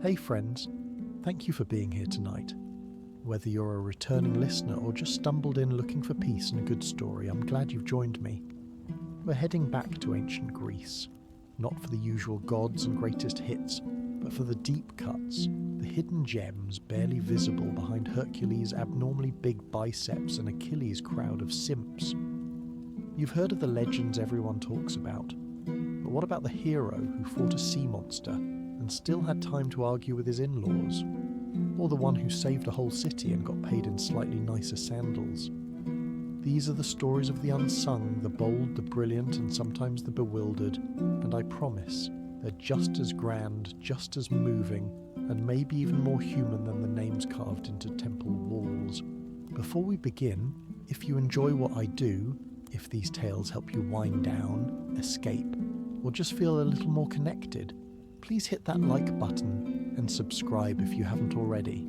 Hey friends, thank you for being here tonight. Whether you're a returning listener or just stumbled in looking for peace and a good story, I'm glad you've joined me. We're heading back to ancient Greece, not for the usual gods and greatest hits, but for the deep cuts, the hidden gems barely visible behind Hercules' abnormally big biceps and Achilles' crowd of simps. You've heard of the legends everyone talks about, but what about the hero who fought a sea monster and still had time to argue with his in-laws? Or the one who saved a whole city and got paid in slightly nicer sandals? These are the stories of the unsung, the bold, the brilliant, and sometimes the bewildered, and I promise they're just as grand, just as moving, and maybe even more human than the names carved into temple walls. Before we begin, if you enjoy what I do, if these tales help you wind down, escape, or just feel a little more connected, please hit that like button and subscribe if you haven't already.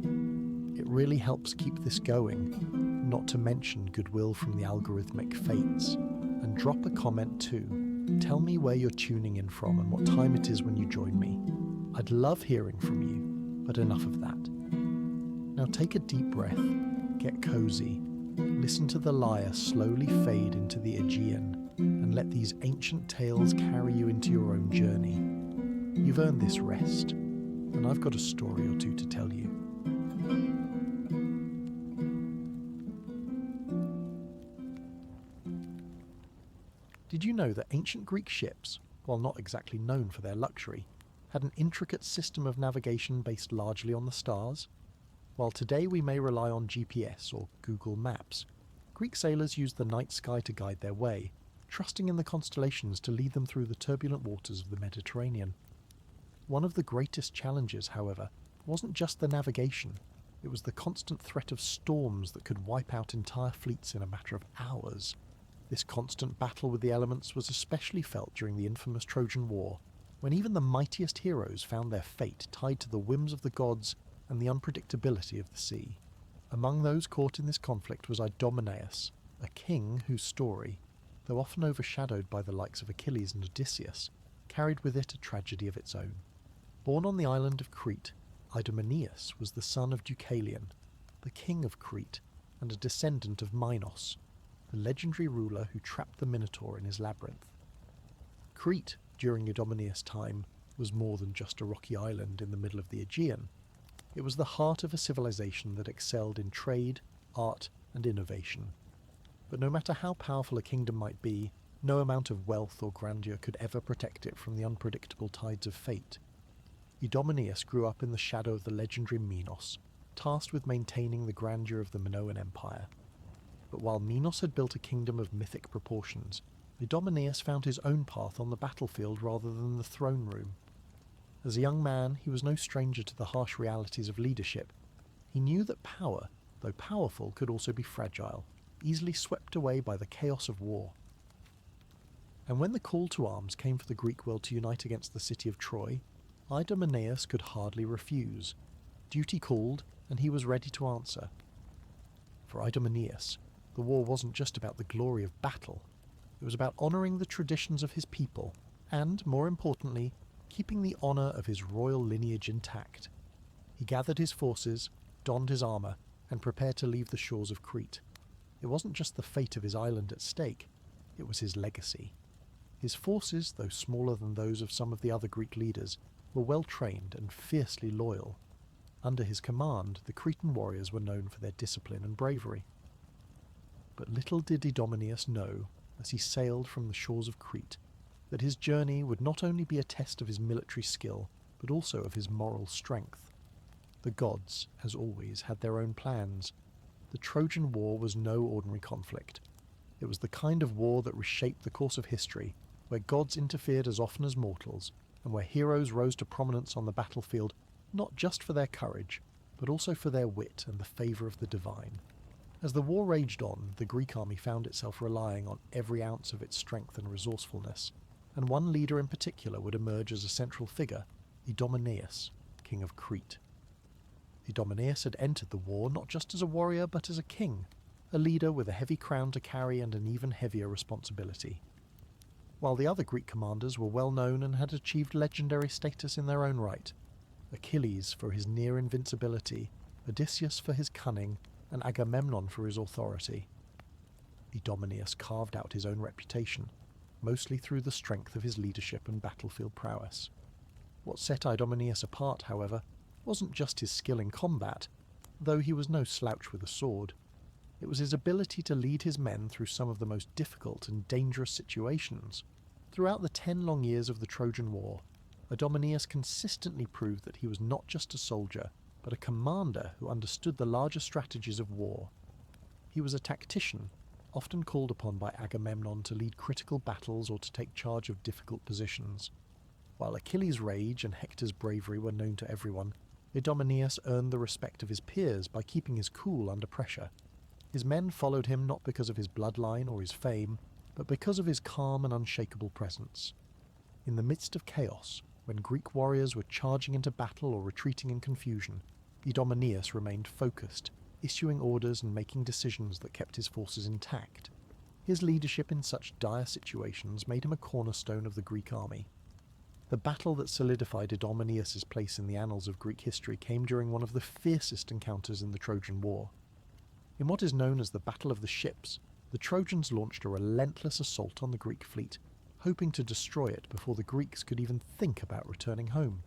It really helps keep this going, not to mention goodwill from the algorithmic fates. And drop a comment too. Tell me where you're tuning in from and what time it is when you join me. I'd love hearing from you, but enough of that. Now take a deep breath, get cozy, listen to the lyre slowly fade into the Aegean, and let these ancient tales carry you into your own journey. You've earned this rest, and I've got a story or two to tell you. Did you know that ancient Greek ships, while not exactly known for their luxury, had an intricate system of navigation based largely on the stars? While today we may rely on GPS or Google Maps, Greek sailors used the night sky to guide their way, trusting in the constellations to lead them through the turbulent waters of the Mediterranean. One of the greatest challenges, however, wasn't just the navigation, it was the constant threat of storms that could wipe out entire fleets in a matter of hours. This constant battle with the elements was especially felt during the infamous Trojan War, when even the mightiest heroes found their fate tied to the whims of the gods and the unpredictability of the sea. Among those caught in this conflict was Idomeneus, a king whose story, though often overshadowed by the likes of Achilles and Odysseus, carried with it a tragedy of its own. Born on the island of Crete, Idomeneus was the son of Deucalion, the king of Crete, and a descendant of Minos, the legendary ruler who trapped the Minotaur in his labyrinth. Crete, during Idomeneus' time, was more than just a rocky island in the middle of the Aegean. It was the heart of a civilization that excelled in trade, art, and innovation. But no matter how powerful a kingdom might be, no amount of wealth or grandeur could ever protect it from the unpredictable tides of fate. Idomeneus grew up in the shadow of the legendary Minos, tasked with maintaining the grandeur of the Minoan Empire. But while Minos had built a kingdom of mythic proportions, Idomeneus found his own path on the battlefield rather than the throne room. As a young man, he was no stranger to the harsh realities of leadership. He knew that power, though powerful, could also be fragile, easily swept away by the chaos of war. And when the call to arms came for the Greek world to unite against the city of Troy, Idomeneus could hardly refuse. Duty called, and he was ready to answer. For Idomeneus, the war wasn't just about the glory of battle. It was about honouring the traditions of his people and, more importantly, keeping the honour of his royal lineage intact. He gathered his forces, donned his armour, and prepared to leave the shores of Crete. It wasn't just the fate of his island at stake, it was his legacy. His forces, though smaller than those of some of the other Greek leaders, were well trained and fiercely loyal. Under his command, the Cretan warriors were known for their discipline and bravery. But little did Idomeneus know, as he sailed from the shores of Crete, that his journey would not only be a test of his military skill, but also of his moral strength. The gods, as always, had their own plans. The Trojan War was no ordinary conflict. It was the kind of war that reshaped the course of history, where gods interfered as often as mortals, and where heroes rose to prominence on the battlefield not just for their courage, but also for their wit and the favour of the divine. As the war raged on, the Greek army found itself relying on every ounce of its strength and resourcefulness, and one leader in particular would emerge as a central figure, Idomeneus, king of Crete. Idomeneus had entered the war not just as a warrior but as a king, a leader with a heavy crown to carry and an even heavier responsibility. While the other Greek commanders were well known and had achieved legendary status in their own right, Achilles for his near invincibility, Odysseus for his cunning, and Agamemnon for his authority. Idomeneus carved out his own reputation, mostly through the strength of his leadership and battlefield prowess. What set Idomeneus apart, however, wasn't just his skill in combat, though he was no slouch with a sword. It was his ability to lead his men through some of the most difficult and dangerous situations. Throughout the 10 long years of the Trojan War, Idomeneus consistently proved that he was not just a soldier, but a commander who understood the larger strategies of war. He was a tactician, often called upon by Agamemnon to lead critical battles or to take charge of difficult positions. While Achilles' rage and Hector's bravery were known to everyone, Idomeneus earned the respect of his peers by keeping his cool under pressure. His men followed him not because of his bloodline or his fame, but because of his calm and unshakable presence. In the midst of chaos, when Greek warriors were charging into battle or retreating in confusion, Idomeneus remained focused, issuing orders and making decisions that kept his forces intact. His leadership in such dire situations made him a cornerstone of the Greek army. The battle that solidified Idomeneus' place in the annals of Greek history came during one of the fiercest encounters in the Trojan War. In what is known as the Battle of the Ships, the Trojans launched a relentless assault on the Greek fleet, hoping to destroy it before the Greeks could even think about returning home.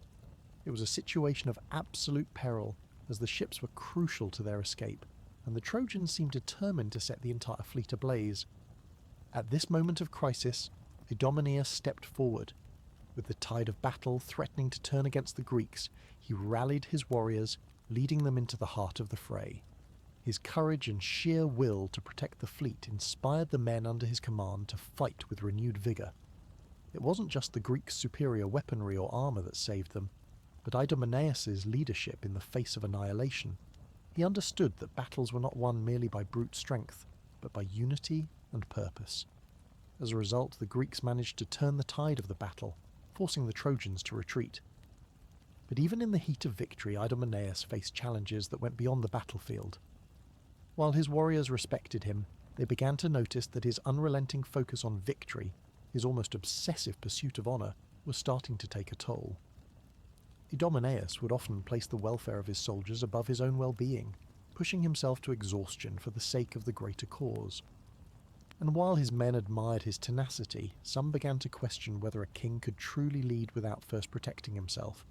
It was a situation of absolute peril, as the ships were crucial to their escape, and the Trojans seemed determined to set the entire fleet ablaze. At this moment of crisis, Idomeneus stepped forward. With the tide of battle threatening to turn against the Greeks, he rallied his warriors, leading them into the heart of the fray. His courage and sheer will to protect the fleet inspired the men under his command to fight with renewed vigour. It wasn't just the Greeks' superior weaponry or armour that saved them, but Idomeneus' leadership in the face of annihilation. He understood that battles were not won merely by brute strength, but by unity and purpose. As a result, the Greeks managed to turn the tide of the battle, forcing the Trojans to retreat. But even in the heat of victory, Idomeneus faced challenges that went beyond the battlefield. While his warriors respected him, they began to notice that his unrelenting focus on victory, his almost obsessive pursuit of honour, was starting to take a toll. Idomeneus would often place the welfare of his soldiers above his own well-being, pushing himself to exhaustion for the sake of the greater cause. And while his men admired his tenacity, some began to question whether a king could truly lead without first protecting himself.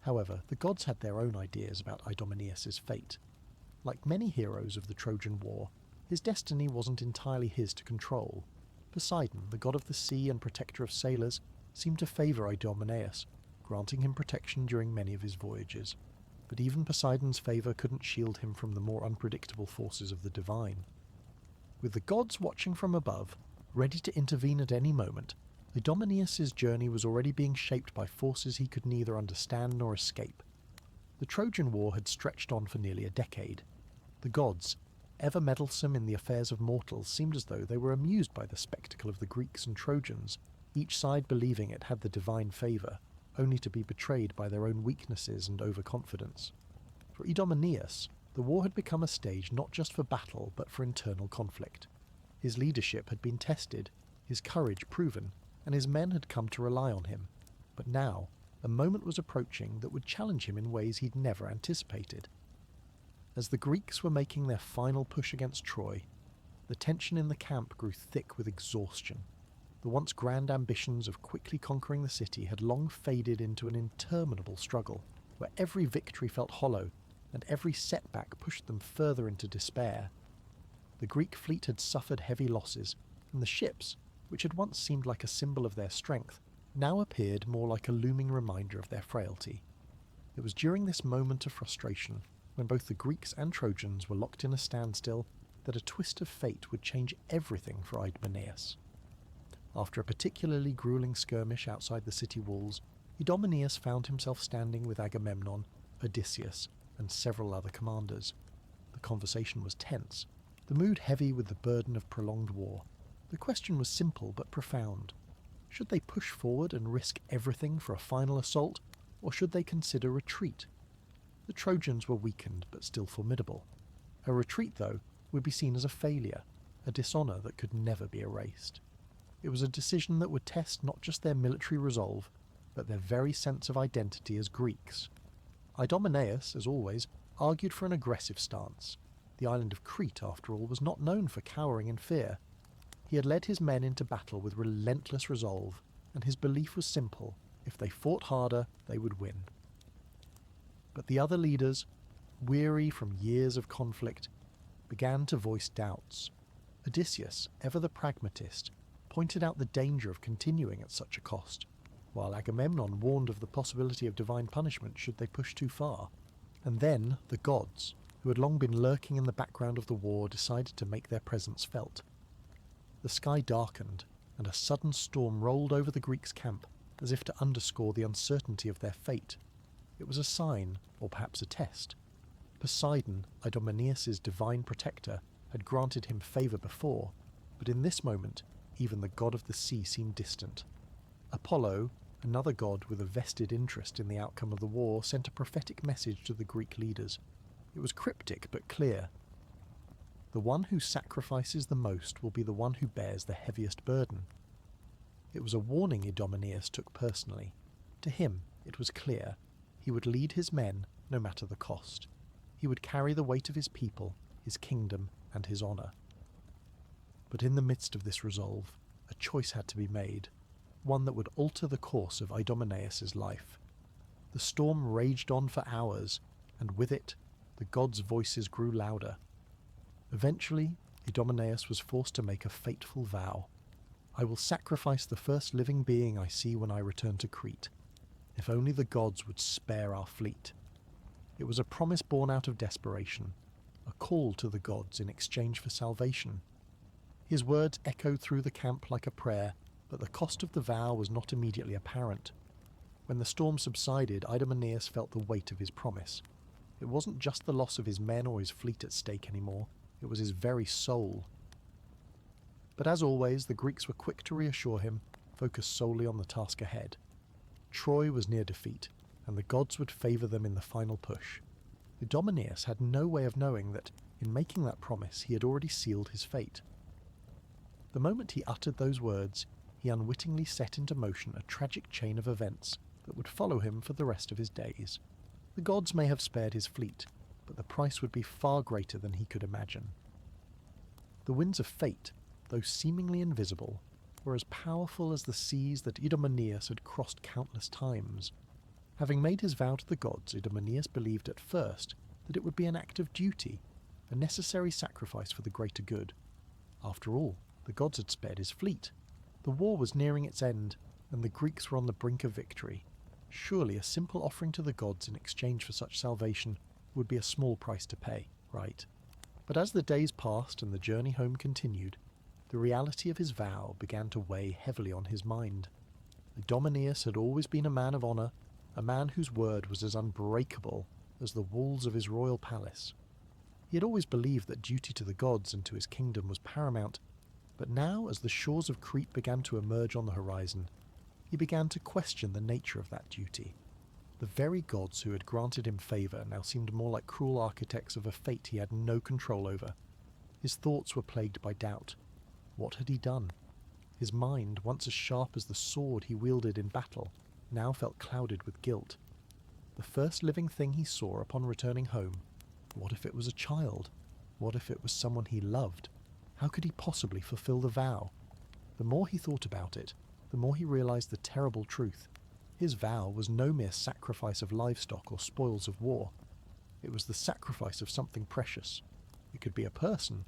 However, the gods had their own ideas about Idomeneus' fate. Like many heroes of the Trojan War, his destiny wasn't entirely his to control. Poseidon, the god of the sea and protector of sailors, seemed to favour Idomeneus, granting him protection during many of his voyages. But even Poseidon's favour couldn't shield him from the more unpredictable forces of the divine. With the gods watching from above, ready to intervene at any moment, Idomeneus' journey was already being shaped by forces he could neither understand nor escape. The Trojan War had stretched on for nearly a decade. The gods, ever meddlesome in the affairs of mortals, seemed as though they were amused by the spectacle of the Greeks and Trojans, each side believing it had the divine favour, only to be betrayed by their own weaknesses and overconfidence. For Idomeneus, the war had become a stage not just for battle but for internal conflict. His leadership had been tested, his courage proven, and his men had come to rely on him. But now, a moment was approaching that would challenge him in ways he'd never anticipated. As the Greeks were making their final push against Troy, the tension in the camp grew thick with exhaustion. The once grand ambitions of quickly conquering the city had long faded into an interminable struggle, where every victory felt hollow, and every setback pushed them further into despair. The Greek fleet had suffered heavy losses, and the ships, which had once seemed like a symbol of their strength, now appeared more like a looming reminder of their frailty. It was during this moment of frustration, when both the Greeks and Trojans were locked in a standstill, that a twist of fate would change everything for Idomeneus. After a particularly grueling skirmish outside the city walls, Idomeneus found himself standing with Agamemnon, Odysseus, and several other commanders. The conversation was tense, the mood heavy with the burden of prolonged war. The question was simple but profound. Should they push forward and risk everything for a final assault, or should they consider retreat? The Trojans were weakened but still formidable. A retreat, though, would be seen as a failure, a dishonour that could never be erased. It was a decision that would test not just their military resolve, but their very sense of identity as Greeks. Idomeneus, as always, argued for an aggressive stance. The island of Crete, after all, was not known for cowering in fear. He had led his men into battle with relentless resolve, and his belief was simple: if they fought harder, they would win. But the other leaders, weary from years of conflict, began to voice doubts. Odysseus, ever the pragmatist, pointed out the danger of continuing at such a cost, while Agamemnon warned of the possibility of divine punishment should they push too far. And then the gods, who had long been lurking in the background of the war, decided to make their presence felt. The sky darkened, and a sudden storm rolled over the Greeks' camp, as if to underscore the uncertainty of their fate. It was a sign, or perhaps a test. Poseidon, Idomeneus' divine protector, had granted him favour before, but in this moment even the god of the sea seemed distant. Apollo, another god with a vested interest in the outcome of the war, sent a prophetic message to the Greek leaders. It was cryptic but clear. The one who sacrifices the most will be the one who bears the heaviest burden. It was a warning Idomeneus took personally. To him, it was clear. He would lead his men no matter the cost. He would carry the weight of his people, his kingdom, and his honour. But in the midst of this resolve, a choice had to be made, one that would alter the course of Idomeneus' life. The storm raged on for hours, and with it, the gods' voices grew louder. Eventually, Idomeneus was forced to make a fateful vow. I will sacrifice the first living being I see when I return to Crete. If only the gods would spare our fleet. It was a promise born out of desperation, a call to the gods in exchange for salvation. His words echoed through the camp like a prayer, but the cost of the vow was not immediately apparent. When the storm subsided, Idomeneus felt the weight of his promise. It wasn't just the loss of his men or his fleet at stake anymore, it was his very soul. But as always, the Greeks were quick to reassure him, focused solely on the task ahead. Troy was near defeat, and the gods would favour them in the final push. Idomeneus had no way of knowing that, in making that promise, he had already sealed his fate. The moment he uttered those words, he unwittingly set into motion a tragic chain of events that would follow him for the rest of his days. The gods may have spared his fleet, but the price would be far greater than he could imagine. The winds of fate, though seemingly invisible, were as powerful as the seas that Idomeneus had crossed countless times. Having made his vow to the gods, Idomeneus believed at first that it would be an act of duty, a necessary sacrifice for the greater good. After all, the gods had spared his fleet. The war was nearing its end, and the Greeks were on the brink of victory. Surely a simple offering to the gods in exchange for such salvation would be a small price to pay, right? But as the days passed and the journey home continued, the reality of his vow began to weigh heavily on his mind. Idomeneus had always been a man of honour, a man whose word was as unbreakable as the walls of his royal palace. He had always believed that duty to the gods and to his kingdom was paramount, but now, as the shores of Crete began to emerge on the horizon, he began to question the nature of that duty. The very gods who had granted him favour now seemed more like cruel architects of a fate he had no control over. His thoughts were plagued by doubt. What had he done? His mind, once as sharp as the sword he wielded in battle, now felt clouded with guilt. The first living thing he saw upon returning home, what if it was a child? What if it was someone he loved? How could he possibly fulfill the vow? The more he thought about it, the more he realized the terrible truth. His vow was no mere sacrifice of livestock or spoils of war. It was the sacrifice of something precious. It could be a person,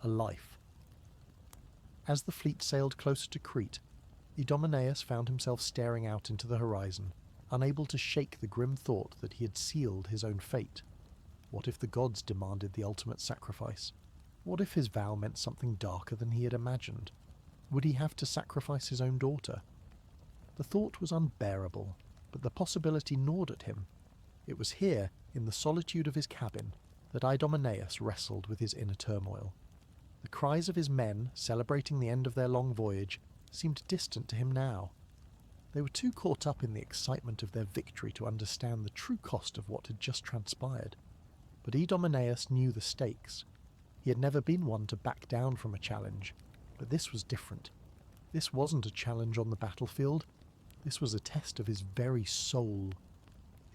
a life. As the fleet sailed closer to Crete, Idomeneus found himself staring out into the horizon, unable to shake the grim thought that he had sealed his own fate. What if the gods demanded the ultimate sacrifice? What if his vow meant something darker than he had imagined? Would he have to sacrifice his own daughter? The thought was unbearable, but the possibility gnawed at him. It was here, in the solitude of his cabin, that Idomeneus wrestled with his inner turmoil. The cries of his men, celebrating the end of their long voyage, seemed distant to him now. They were too caught up in the excitement of their victory to understand the true cost of what had just transpired. But Idomeneus knew the stakes. He had never been one to back down from a challenge, but this was different. This wasn't a challenge on the battlefield. This was a test of his very soul.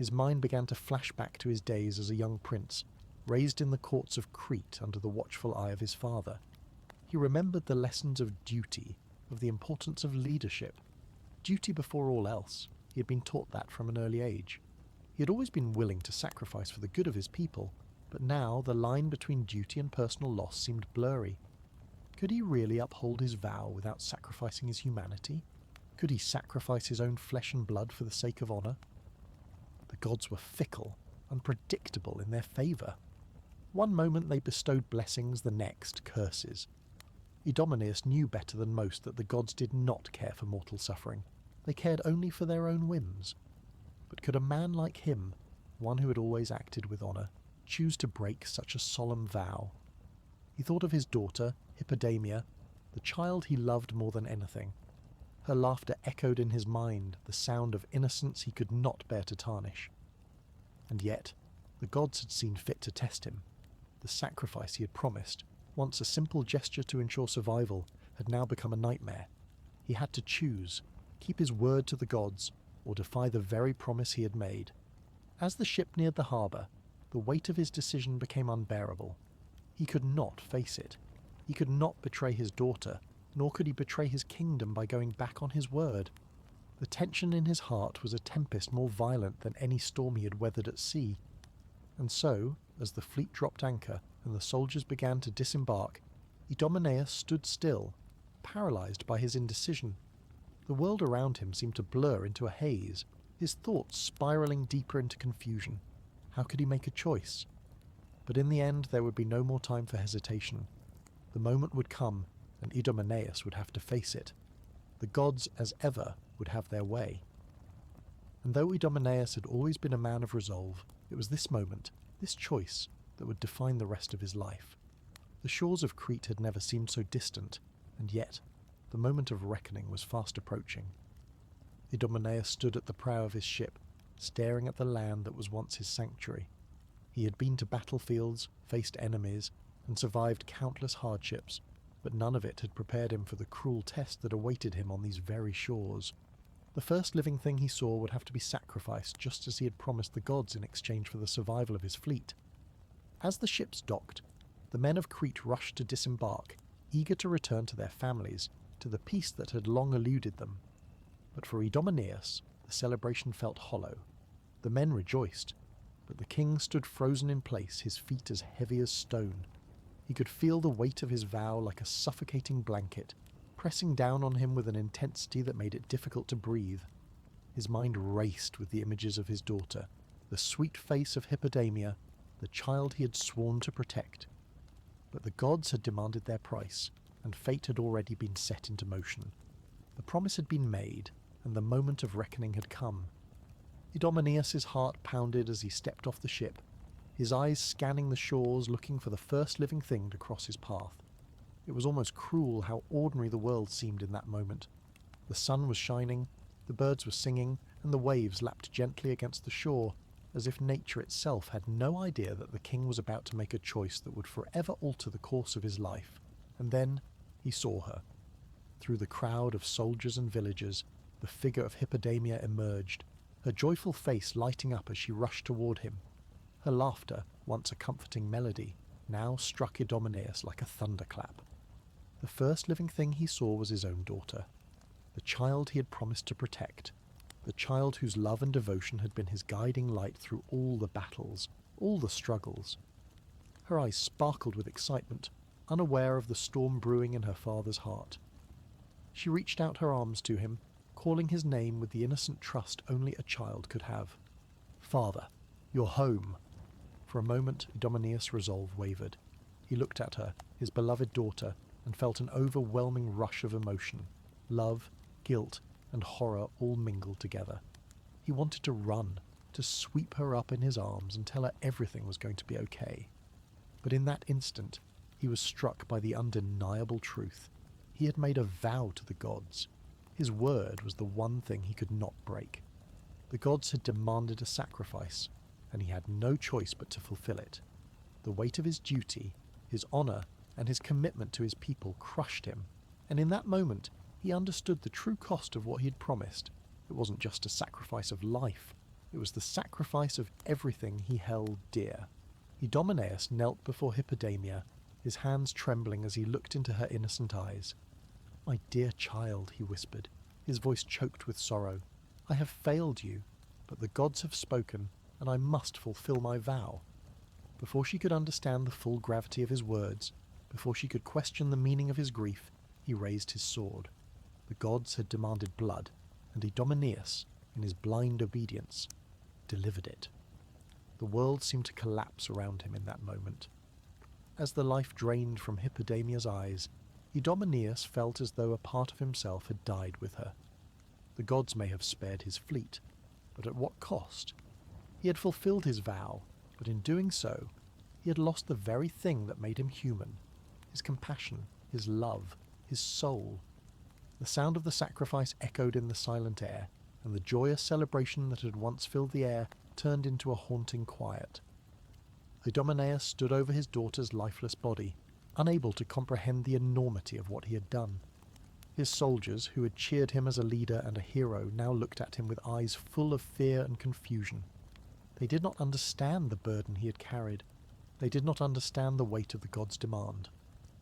His mind began to flash back to his days as a young prince, raised in the courts of Crete under the watchful eye of his father. He remembered the lessons of duty, of the importance of leadership. Duty before all else. He had been taught that from an early age. He had always been willing to sacrifice for the good of his people, but now the line between duty and personal loss seemed blurry. Could he really uphold his vow without sacrificing his humanity? Could he sacrifice his own flesh and blood for the sake of honour? The gods were fickle, unpredictable in their favour. One moment they bestowed blessings, the next curses. Idomeneus knew better than most that the gods did not care for mortal suffering. They cared only for their own whims. But could a man like him, one who had always acted with honour, choose to break such a solemn vow? He thought of his daughter, Hippodamia, the child he loved more than anything. Her laughter echoed in his mind, the sound of innocence he could not bear to tarnish. And yet, the gods had seen fit to test him. The sacrifice he had promised, once a simple gesture to ensure survival, had now become a nightmare. He had to choose, keep his word to the gods, or defy the very promise he had made. As the ship neared the harbour, the weight of his decision became unbearable. He could not face it. He could not betray his daughter, nor could he betray his kingdom by going back on his word. The tension in his heart was a tempest more violent than any storm he had weathered at sea. And so, as the fleet dropped anchor and the soldiers began to disembark, Idomeneus stood still, paralysed by his indecision. The world around him seemed to blur into a haze, his thoughts spiralling deeper into confusion. How could he make a choice? But in the end there would be no more time for hesitation. The moment would come, and Idomeneus would have to face it. The gods, as ever, would have their way. And though Idomeneus had always been a man of resolve, it was this moment, this choice, that would define the rest of his life. The shores of Crete had never seemed so distant, and yet the moment of reckoning was fast approaching. Idomeneus stood at the prow of his ship, staring at the land that was once his sanctuary. He had been to battlefields, faced enemies, and survived countless hardships, but none of it had prepared him for the cruel test that awaited him on these very shores. The first living thing he saw would have to be sacrificed, just as he had promised the gods in exchange for the survival of his fleet. As the ships docked, the men of Crete rushed to disembark, eager to return to their families, to the peace that had long eluded them. But for Idomeneus, the celebration felt hollow. The men rejoiced, but the king stood frozen in place, his feet as heavy as stone. He could feel the weight of his vow like a suffocating blanket, pressing down on him with an intensity that made it difficult to breathe. His mind raced with the images of his daughter, the sweet face of Hippodamia, the child he had sworn to protect. But the gods had demanded their price, and fate had already been set into motion. The promise had been made, and the moment of reckoning had come. Idomeneus's heart pounded as he stepped off the ship, his eyes scanning the shores, looking for the first living thing to cross his path. It was almost cruel how ordinary the world seemed in that moment. The sun was shining, the birds were singing, and the waves lapped gently against the shore, as if nature itself had no idea that the king was about to make a choice that would forever alter the course of his life. And then he saw her. Through the crowd of soldiers and villagers, the figure of Hippodamia emerged, her joyful face lighting up as she rushed toward him. Her laughter, once a comforting melody, now struck Idomeneus like a thunderclap. The first living thing he saw was his own daughter, the child he had promised to protect, the child whose love and devotion had been his guiding light through all the battles, all the struggles. Her eyes sparkled with excitement, unaware of the storm brewing in her father's heart. She reached out her arms to him, calling his name with the innocent trust only a child could have. "Father, you're home." For a moment, Idomeneus' resolve wavered. He looked at her, his beloved daughter, and felt an overwhelming rush of emotion. Love, guilt, and horror all mingled together. He wanted to run, to sweep her up in his arms and tell her everything was going to be okay. But in that instant, he was struck by the undeniable truth. He had made a vow to the gods. His word was the one thing he could not break. The gods had demanded a sacrifice, and he had no choice but to fulfill it. The weight of his duty, his honour, and his commitment to his people crushed him, and in that moment he understood the true cost of what he had promised. It wasn't just a sacrifice of life, It was the sacrifice of everything he held dear. Idomeneus knelt before Hippodamia, his hands trembling as he looked into her innocent eyes. "My dear child," he whispered, his voice choked with sorrow, "I have failed you, but the gods have spoken, and I must fulfill my vow." Before she could understand the full gravity of his words, before she could question the meaning of his grief, he raised his sword. The gods had demanded blood, and Idomeneus, in his blind obedience, delivered it. The world seemed to collapse around him in that moment. As the life drained from Hippodamia's eyes, Idomeneus felt as though a part of himself had died with her. The gods may have spared his fleet, but at what cost? He had fulfilled his vow, but in doing so, he had lost the very thing that made him human: his compassion, his love, his soul. The sound of the sacrifice echoed in the silent air, and the joyous celebration that had once filled the air turned into a haunting quiet. Idomeneus stood over his daughter's lifeless body, unable to comprehend the enormity of what he had done. His soldiers, who had cheered him as a leader and a hero, now looked at him with eyes full of fear and confusion. They did not understand the burden he had carried. They did not understand the weight of the gods' demand.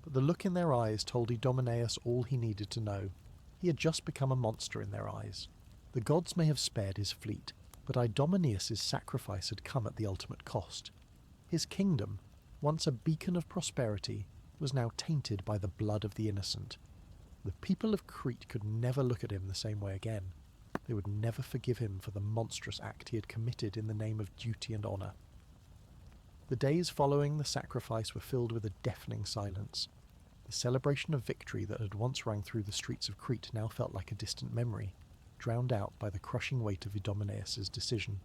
But the look in their eyes told Idomeneus all he needed to know. He had just become a monster in their eyes. The gods may have spared his fleet, but Idomeneus' sacrifice had come at the ultimate cost. His kingdom, once a beacon of prosperity, was now tainted by the blood of the innocent. The people of Crete could never look at him the same way again. They would never forgive him for the monstrous act he had committed in the name of duty and honour. The days following the sacrifice were filled with a deafening silence. The celebration of victory that had once rang through the streets of Crete now felt like a distant memory, drowned out by the crushing weight of Idomeneus' decision.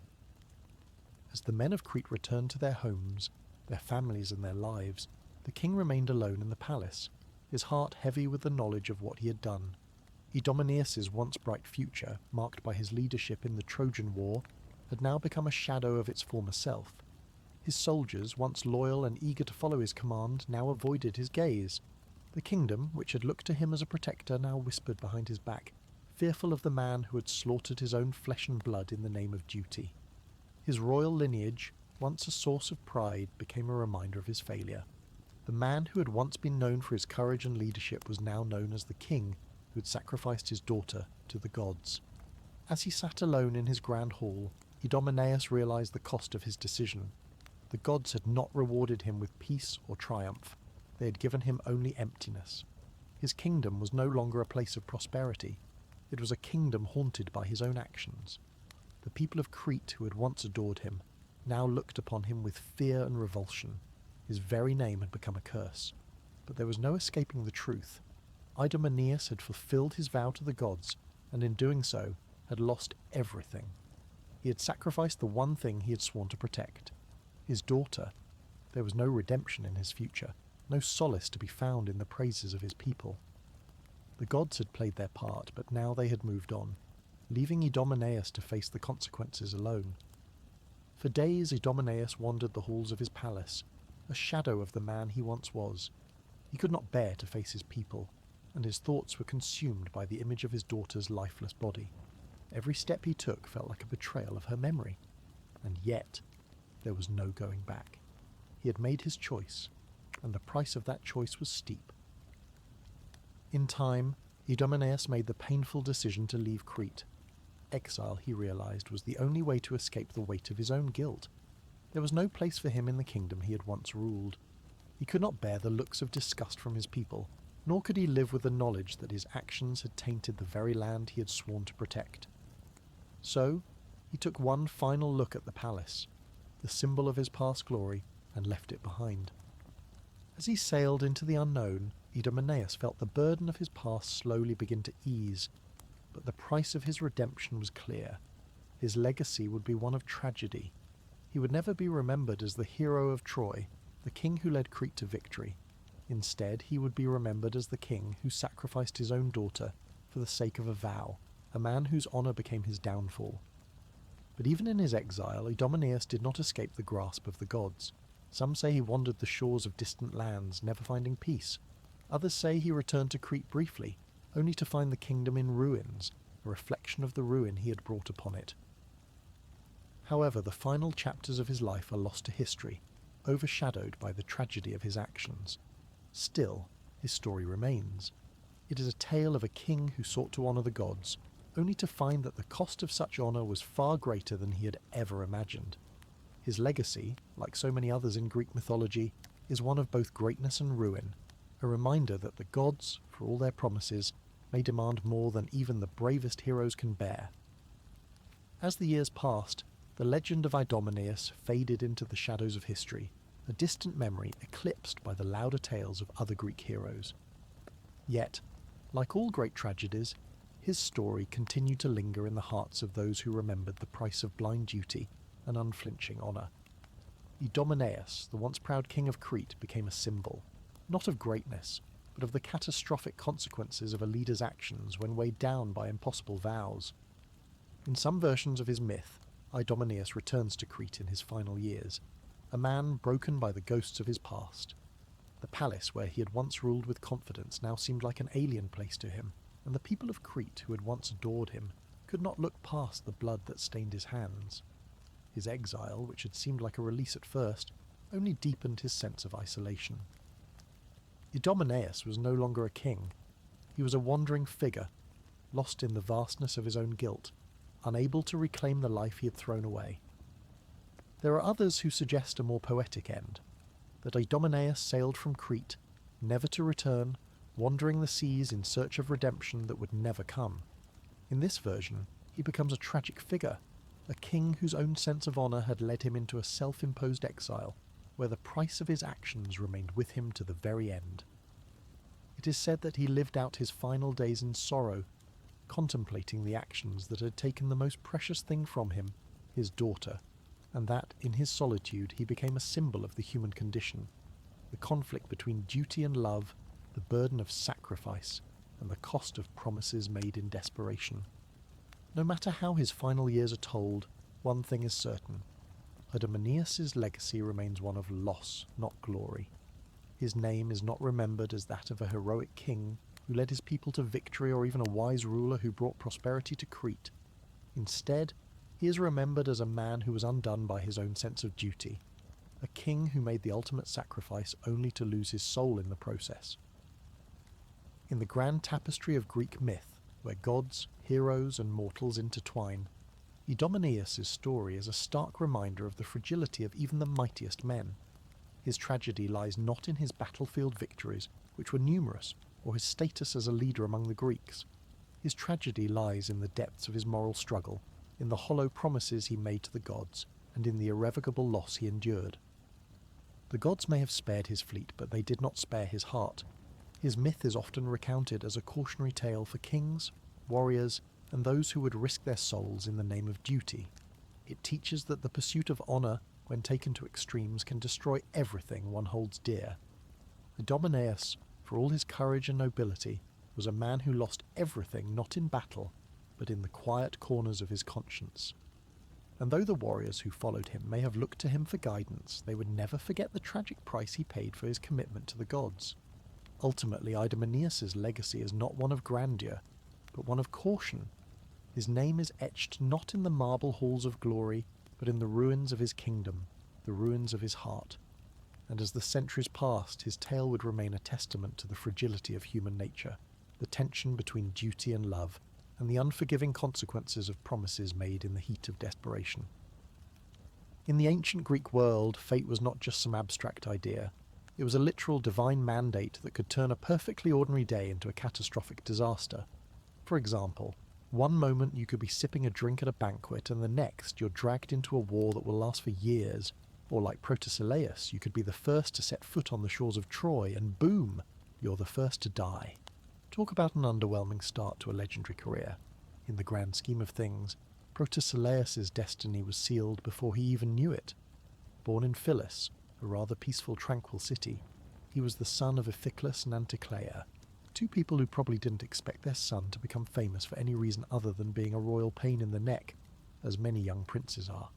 As the men of Crete returned to their homes, their families and their lives, the king remained alone in the palace, his heart heavy with the knowledge of what he had done. Idomeneus' once bright future, marked by his leadership in the Trojan War, had now become a shadow of its former self. His soldiers, once loyal and eager to follow his command, now avoided his gaze. The kingdom, which had looked to him as a protector, now whispered behind his back, fearful of the man who had slaughtered his own flesh and blood in the name of duty. His royal lineage, once a source of pride, became a reminder of his failure. The man who had once been known for his courage and leadership was now known as the king who had sacrificed his daughter to the gods. As he sat alone in his grand hall, Idomeneus realized the cost of his decision. The gods had not rewarded him with peace or triumph. They had given him only emptiness. His kingdom was no longer a place of prosperity. It was a kingdom haunted by his own actions. The people of Crete, who had once adored him, now looked upon him with fear and revulsion. His very name had become a curse. But there was no escaping the truth. Idomeneus had fulfilled his vow to the gods, and in doing so, had lost everything. He had sacrificed the one thing he had sworn to protect. His daughter. There was no redemption in his future, no solace to be found in the praises of his people. The gods had played their part, but now they had moved on, leaving Idomeneus to face the consequences alone. For days Idomeneus wandered the halls of his palace, a shadow of the man he once was. He could not bear to face his people, and his thoughts were consumed by the image of his daughter's lifeless body. Every step he took felt like a betrayal of her memory. And yet, there was no going back. He had made his choice, and the price of that choice was steep. In time, Idomeneus made the painful decision to leave Crete. Exile, he realized, was the only way to escape the weight of his own guilt. There was no place for him in the kingdom he had once ruled. He could not bear the looks of disgust from his people, nor could he live with the knowledge that his actions had tainted the very land he had sworn to protect. So, he took one final look at the palace, the symbol of his past glory, and left it behind. As he sailed into the unknown, Idomeneus felt the burden of his past slowly begin to ease, but the price of his redemption was clear. His legacy would be one of tragedy. He would never be remembered as the hero of Troy, the king who led Crete to victory. Instead, he would be remembered as the king who sacrificed his own daughter for the sake of a vow, a man whose honour became his downfall. But even in his exile, Idomeneus did not escape the grasp of the gods. Some say he wandered the shores of distant lands, never finding peace. Others say he returned to Crete briefly, only to find the kingdom in ruins, a reflection of the ruin he had brought upon it. However, the final chapters of his life are lost to history, overshadowed by the tragedy of his actions. Still, his story remains. It is a tale of a king who sought to honour the gods, only to find that the cost of such honour was far greater than he had ever imagined. His legacy, like so many others in Greek mythology, is one of both greatness and ruin, a reminder that the gods, for all their promises, may demand more than even the bravest heroes can bear. As the years passed, the legend of Idomeneus faded into the shadows of history, a distant memory eclipsed by the louder tales of other Greek heroes. Yet, like all great tragedies, his story continued to linger in the hearts of those who remembered the price of blind duty and unflinching honour. Idomeneus, the once proud king of Crete, became a symbol, not of greatness, but of the catastrophic consequences of a leader's actions when weighed down by impossible vows. In some versions of his myth, Idomeneus returns to Crete in his final years, a man broken by the ghosts of his past. The palace where he had once ruled with confidence now seemed like an alien place to him, and the people of Crete who had once adored him could not look past the blood that stained his hands. His exile, which had seemed like a release at first, only deepened his sense of isolation. Idomeneus was no longer a king. He was a wandering figure, lost in the vastness of his own guilt, unable to reclaim the life he had thrown away. There are others who suggest a more poetic end, that Idomeneus sailed from Crete, never to return, wandering the seas in search of redemption that would never come. In this version, he becomes a tragic figure, a king whose own sense of honour had led him into a self-imposed exile, where the price of his actions remained with him to the very end. It is said that he lived out his final days in sorrow, contemplating the actions that had taken the most precious thing from him, his daughter, and that, in his solitude, he became a symbol of the human condition, the conflict between duty and love, the burden of sacrifice, and the cost of promises made in desperation. No matter how his final years are told, one thing is certain. Idomeneus' legacy remains one of loss, not glory. His name is not remembered as that of a heroic king who led his people to victory or even a wise ruler who brought prosperity to Crete. Instead, he is remembered as a man who was undone by his own sense of duty, a king who made the ultimate sacrifice only to lose his soul in the process. In the grand tapestry of Greek myth, where gods, heroes, and mortals intertwine, Idomeneus' story is a stark reminder of the fragility of even the mightiest men. His tragedy lies not in his battlefield victories, which were numerous, or his status as a leader among the Greeks. His tragedy lies in the depths of his moral struggle, in the hollow promises he made to the gods, and in the irrevocable loss he endured. The gods may have spared his fleet, but they did not spare his heart. His myth is often recounted as a cautionary tale for kings, warriors, and those who would risk their souls in the name of duty. It teaches that the pursuit of honour, when taken to extremes, can destroy everything one holds dear. Idomeneus, for all his courage and nobility, was a man who lost everything not in battle, but in the quiet corners of his conscience. And though the warriors who followed him may have looked to him for guidance, they would never forget the tragic price he paid for his commitment to the gods. Ultimately, Idomeneus' legacy is not one of grandeur, but one of caution. His name is etched not in the marble halls of glory, but in the ruins of his kingdom, the ruins of his heart. And as the centuries passed, his tale would remain a testament to the fragility of human nature, the tension between duty and love, and the unforgiving consequences of promises made in the heat of desperation. In the ancient Greek world, fate was not just some abstract idea. It was a literal divine mandate that could turn a perfectly ordinary day into a catastrophic disaster. For example, one moment you could be sipping a drink at a banquet, and the next you're dragged into a war that will last for years. Or like Protesilaus, you could be the first to set foot on the shores of Troy, and boom, you're the first to die. Talk about an underwhelming start to a legendary career. In the grand scheme of things, Protesilaus' destiny was sealed before he even knew it. Born in Phyllis, a rather peaceful, tranquil city, he was the son of Iphiclus and Anticlea, two people who probably didn't expect their son to become famous for any reason other than being a royal pain in the neck, as many young princes are.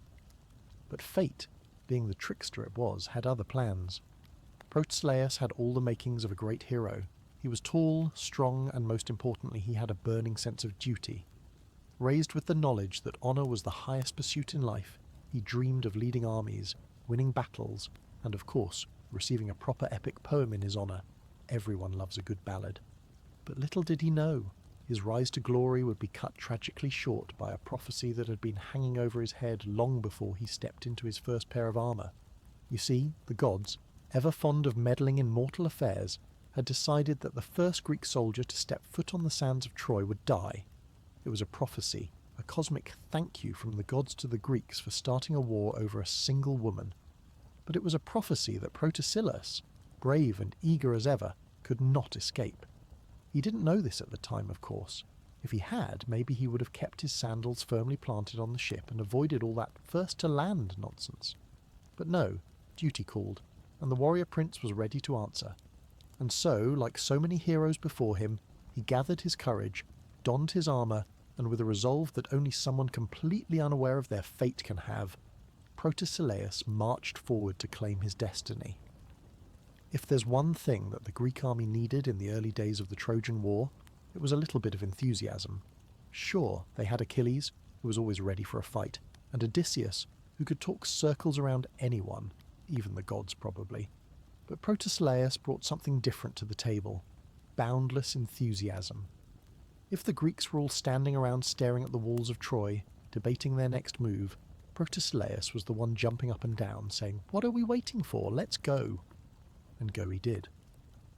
But fate, being the trickster it was, had other plans. Protesilaus had all the makings of a great hero. He was tall, strong, and most importantly, he had a burning sense of duty. Raised with the knowledge that honour was the highest pursuit in life, He dreamed of leading armies, winning battles, and of course, receiving a proper epic poem in his honour. Everyone loves a good ballad. But little did he know, his rise to glory would be cut tragically short by a prophecy that had been hanging over his head long before he stepped into his first pair of armour. You see, the gods, ever fond of meddling in mortal affairs, had decided that the first Greek soldier to step foot on the sands of Troy would die. It was a prophecy, a cosmic thank you from the gods to the Greeks for starting a war over a single woman. But it was a prophecy that Protesilaus, brave and eager as ever, could not escape. He didn't know this at the time, of course. If he had, maybe he would have kept his sandals firmly planted on the ship and avoided all that first-to-land nonsense. But no, duty called, and the warrior prince was ready to answer. And so, like so many heroes before him, he gathered his courage, donned his armour, and with a resolve that only someone completely unaware of their fate can have, Protesilaus marched forward to claim his destiny. If there's one thing that the Greek army needed in the early days of the Trojan War, it was a little bit of enthusiasm. Sure, they had Achilles, who was always ready for a fight, and Odysseus, who could talk circles around anyone, even the gods probably. But Protesilaus brought something different to the table: boundless enthusiasm. If the Greeks were all standing around staring at the walls of Troy, debating their next move, Protesilaus was the one jumping up and down, saying, "What are we waiting for? Let's go." And go he did.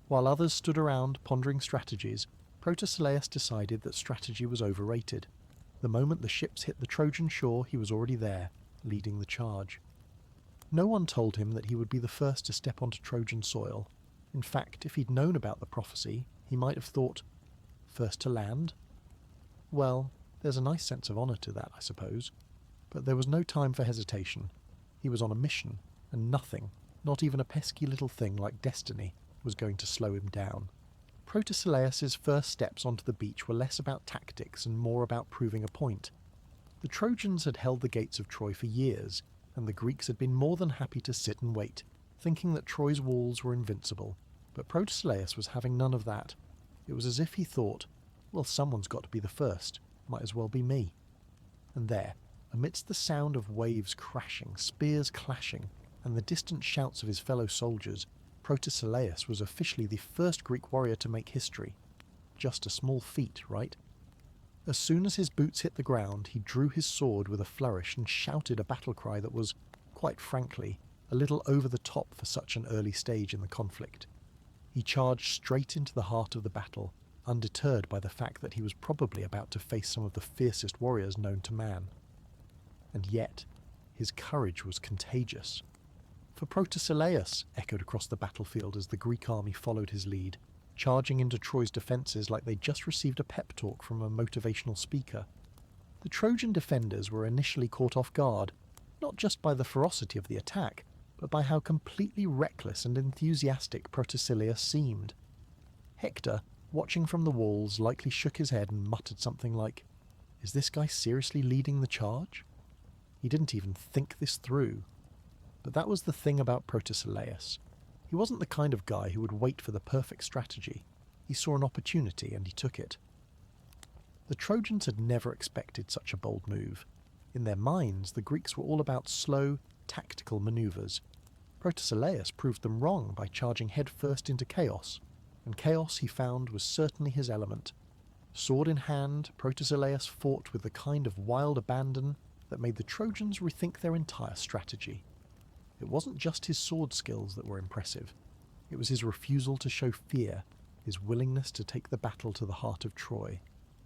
While others stood around pondering strategies, Protesilaus decided that strategy was overrated. The moment the ships hit the Trojan shore, he was already there, leading the charge. No one told him that he would be the first to step onto Trojan soil. In fact, if he'd known about the prophecy, he might have thought, first to land? Well, there's a nice sense of honour to that, I suppose. But there was no time for hesitation. He was on a mission, and nothing, not even a pesky little thing like destiny, was going to slow him down. Protesilaus's first steps onto the beach were less about tactics and more about proving a point. The Trojans had held the gates of Troy for years, and the Greeks had been more than happy to sit and wait, thinking that Troy's walls were invincible. But Protesilaus was having none of that. It was as if he thought, well, someone's got to be the first, might as well be me. And there, amidst the sound of waves crashing, spears clashing, and the distant shouts of his fellow soldiers, Protesilaus was officially the first Greek warrior to make history. Just a small feat, right? As soon as his boots hit the ground, he drew his sword with a flourish and shouted a battle cry that was, quite frankly, a little over the top for such an early stage in the conflict. He charged straight into the heart of the battle, undeterred by the fact that he was probably about to face some of the fiercest warriors known to man. And yet, his courage was contagious. "For Protesilaus!" echoed across the battlefield as the Greek army followed his lead, charging into Troy's defences like they'd just received a pep talk from a motivational speaker. The Trojan defenders were initially caught off guard, not just by the ferocity of the attack, but by how completely reckless and enthusiastic Protesilaus seemed. Hector, watching from the walls, likely shook his head and muttered something like, "Is this guy seriously leading the charge?" He didn't even think this through. But that was the thing about Protesilaus. He wasn't the kind of guy who would wait for the perfect strategy. He saw an opportunity and he took it. The Trojans had never expected such a bold move. In their minds, the Greeks were all about slow, tactical manoeuvres. Protesilaus proved them wrong by charging headfirst into chaos, and chaos, he found, was certainly his element. Sword in hand, Protesilaus fought with the kind of wild abandon that made the Trojans rethink their entire strategy. It wasn't just his sword skills that were impressive. It was his refusal to show fear, his willingness to take the battle to the heart of Troy.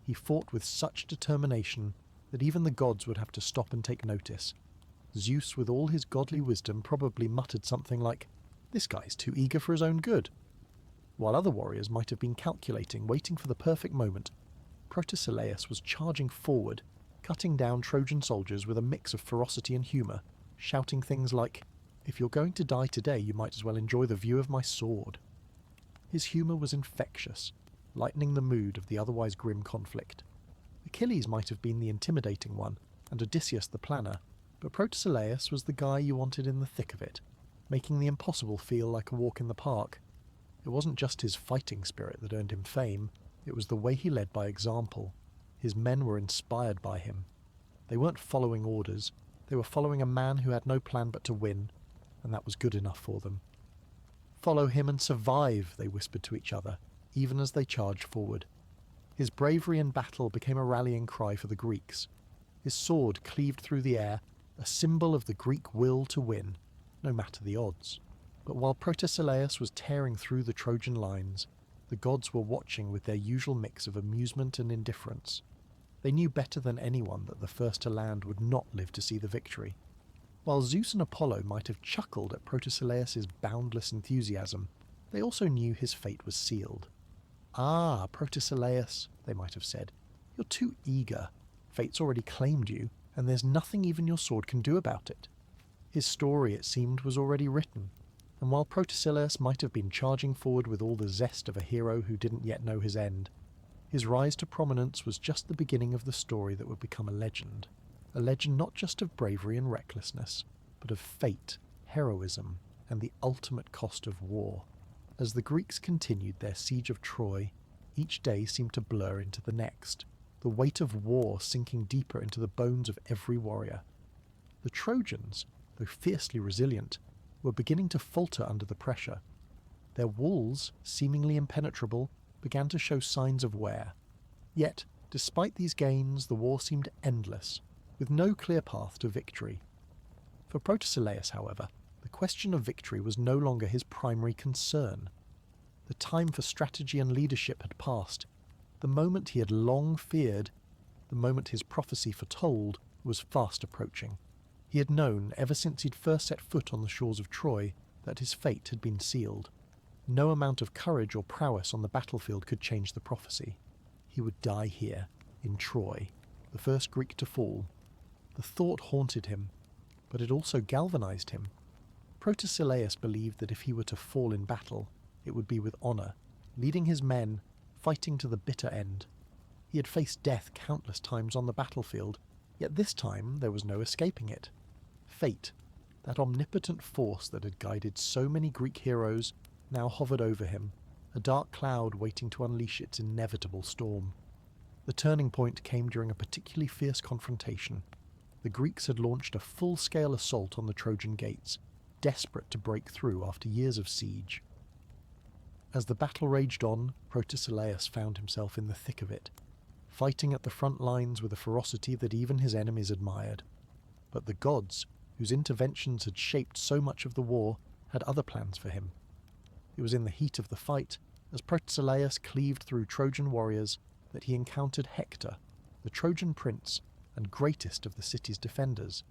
He fought with such determination that even the gods would have to stop and take notice. Zeus, with all his godly wisdom, probably muttered something like, "This guy's too eager for his own good." While other warriors might have been calculating, waiting for the perfect moment, Protesilaus was charging forward, cutting down Trojan soldiers with a mix of ferocity and humour, shouting things like, "If you're going to die today, you might as well enjoy the view of my sword." His humour was infectious, lightening the mood of the otherwise grim conflict. Achilles might have been the intimidating one, and Odysseus the planner, but Protesilaus was the guy you wanted in the thick of it, making the impossible feel like a walk in the park. It wasn't just his fighting spirit that earned him fame, it was the way he led by example. His men were inspired by him. They weren't following orders, They were following a man who had no plan but to win, and that was good enough for them. "Follow him and survive," they whispered to each other, even as they charged forward. His bravery in battle became a rallying cry for the Greeks. His sword cleaved through the air, a symbol of the Greek will to win, no matter the odds. But while Protesilaus was tearing through the Trojan lines, the gods were watching with their usual mix of amusement and indifference. They knew better than anyone that the first to land would not live to see the victory. While Zeus and Apollo might have chuckled at Protesilaus' boundless enthusiasm, they also knew his fate was sealed. "Ah, Protesilaus," they might have said, "you're too eager. Fate's already claimed you, and there's nothing even your sword can do about it." His story, it seemed, was already written, and while Protesilaus might have been charging forward with all the zest of a hero who didn't yet know his end, his rise to prominence was just the beginning of the story that would become a legend not just of bravery and recklessness, but of fate, heroism, and the ultimate cost of war. As the Greeks continued their siege of Troy, each day seemed to blur into the next, the weight of war sinking deeper into the bones of every warrior. The Trojans, though fiercely resilient, were beginning to falter under the pressure. Their walls, seemingly impenetrable, began to show signs of wear. Yet, despite these gains, the war seemed endless, with no clear path to victory. For Protesilaus, however, the question of victory was no longer his primary concern. The time for strategy and leadership had passed. The moment he had long feared, the moment his prophecy foretold, was fast approaching. He had known, ever since he'd first set foot on the shores of Troy, that his fate had been sealed. No amount of courage or prowess on the battlefield could change the prophecy. He would die here, in Troy, the first Greek to fall. The thought haunted him, but it also galvanized him. Protesilaus believed that if he were to fall in battle, it would be with honor, leading his men, fighting to the bitter end. He had faced death countless times on the battlefield, yet this time there was no escaping it. Fate, that omnipotent force that had guided so many Greek heroes, now hovered over him, a dark cloud waiting to unleash its inevitable storm. The turning point came during a particularly fierce confrontation. The Greeks had launched a full-scale assault on the Trojan gates, desperate to break through after years of siege. As the battle raged on, Protesilaus found himself in the thick of it, fighting at the front lines with a ferocity that even his enemies admired. But the gods, whose interventions had shaped so much of the war, had other plans for him. It was in the heat of the fight, as Protesilaus cleaved through Trojan warriors, that he encountered Hector, the Trojan prince and greatest of the city's defenders.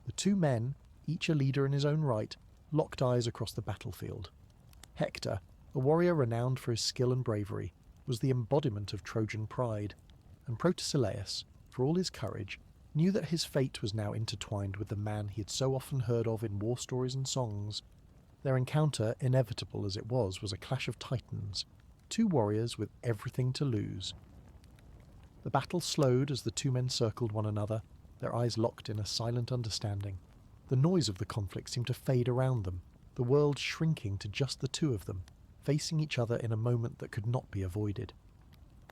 The two men, each a leader in his own right, locked eyes across the battlefield. Hector, a warrior renowned for his skill and bravery, was the embodiment of Trojan pride, and Protesilaus, for all his courage, knew that his fate was now intertwined with the man he had so often heard of in war stories and songs. Their encounter, inevitable as it was a clash of titans, two warriors with everything to lose. The battle slowed as the two men circled one another, their eyes locked in a silent understanding. The noise of the conflict seemed to fade around them, the world shrinking to just the two of them, facing each other in a moment that could not be avoided.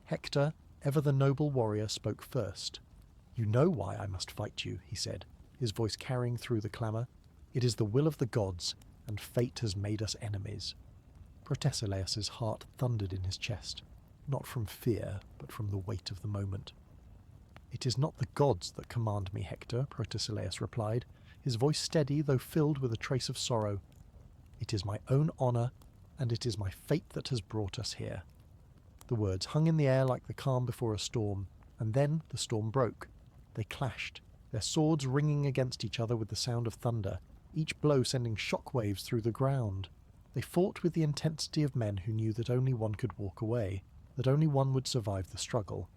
Hector, ever the noble warrior, spoke first. "You know why I must fight you," he said, his voice carrying through the clamour. "It is the will of the gods, and fate has made us enemies." Protesilaus' heart thundered in his chest, not from fear, but from the weight of the moment. "It is not the gods that command me, Hector," Protesilaus replied, his voice steady though filled with a trace of sorrow. "It is my own honour, and it is my fate that has brought us here." The words hung in the air like the calm before a storm, and then the storm broke. They clashed, their swords ringing against each other with the sound of thunder, each blow sending shock waves through the ground. They fought with the intensity of men who knew that only one could walk away, that only one would survive the struggle.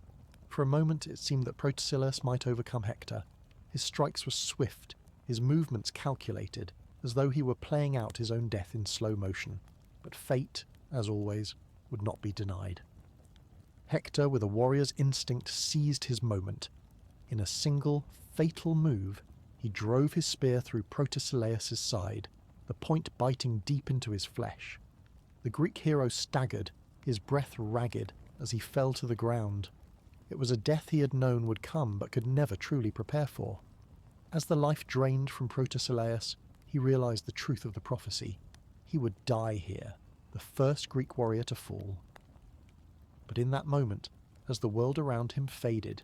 For a moment it seemed that Protesilaus might overcome Hector. His strikes were swift, his movements calculated, as though he were playing out his own death in slow motion. But fate, as always, would not be denied. Hector, with a warrior's instinct, seized his moment. In a single, fatal move, he drove his spear through Protesilaus' side, the point biting deep into his flesh. The Greek hero staggered, his breath ragged, as he fell to the ground. It was a death he had known would come but could never truly prepare for. As the life drained from Protesilaus, he realized the truth of the prophecy. He would die here, the first Greek warrior to fall. But in that moment, as the world around him faded,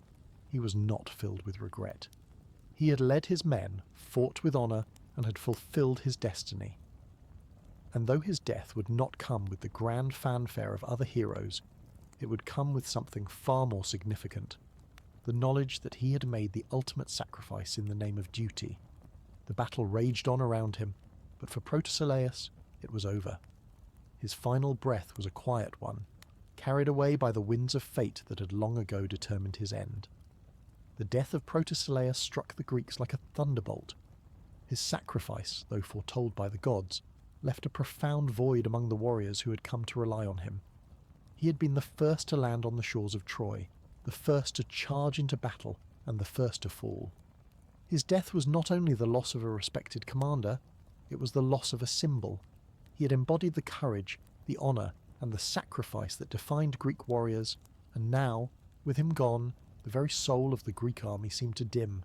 he was not filled with regret. He had led his men, fought with honor, and had fulfilled his destiny. And though his death would not come with the grand fanfare of other heroes, it would come with something far more significant: the knowledge that he had made the ultimate sacrifice in the name of duty. The battle raged on around him, but for Protesilaus, it was over. His final breath was a quiet one, carried away by the winds of fate that had long ago determined his end. The death of Protesilaus struck the Greeks like a thunderbolt. His sacrifice, though foretold by the gods, left a profound void among the warriors who had come to rely on him. He had been the first to land on the shores of Troy, the first to charge into battle, and the first to fall. His death was not only the loss of a respected commander, it was the loss of a symbol. He had embodied the courage, the honour, and the sacrifice that defined Greek warriors, and now, with him gone, the very soul of the Greek army seemed to dim.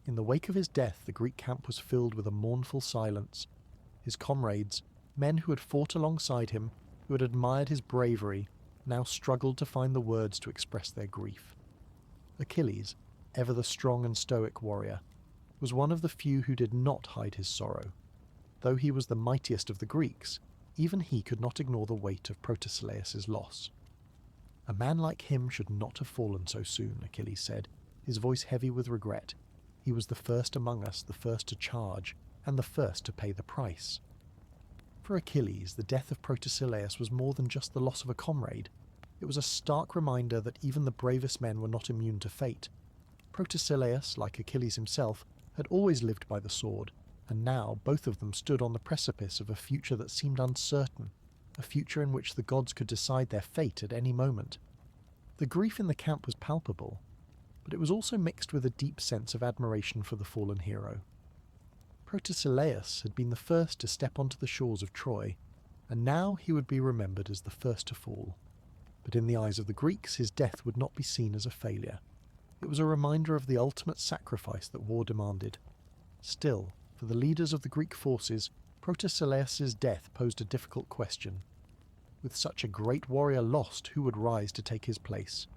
In the wake of his death, the Greek camp was filled with a mournful silence. His comrades, men who had fought alongside him, who had admired his bravery, now struggled to find the words to express their grief. Achilles, ever the strong and stoic warrior, was one of the few who did not hide his sorrow. Though he was the mightiest of the Greeks, even he could not ignore the weight of Protesilaus' loss. A man like him should not have fallen so soon, Achilles said, his voice heavy with regret. He was the first among us, the first to charge, and the first to pay the price. For Achilles, the death of Protesilaus was more than just the loss of a comrade. It was a stark reminder that even the bravest men were not immune to fate. Protesilaus, like Achilles himself, had always lived by the sword, and now both of them stood on the precipice of a future that seemed uncertain, a future in which the gods could decide their fate at any moment. The grief in the camp was palpable, but it was also mixed with a deep sense of admiration for the fallen hero. Protesilaus had been the first to step onto the shores of Troy, and now he would be remembered as the first to fall. But in the eyes of the Greeks, his death would not be seen as a failure. It was a reminder of the ultimate sacrifice that war demanded. Still, for the leaders of the Greek forces, Protesilaus' death posed a difficult question. With such a great warrior lost, who would rise to take his place?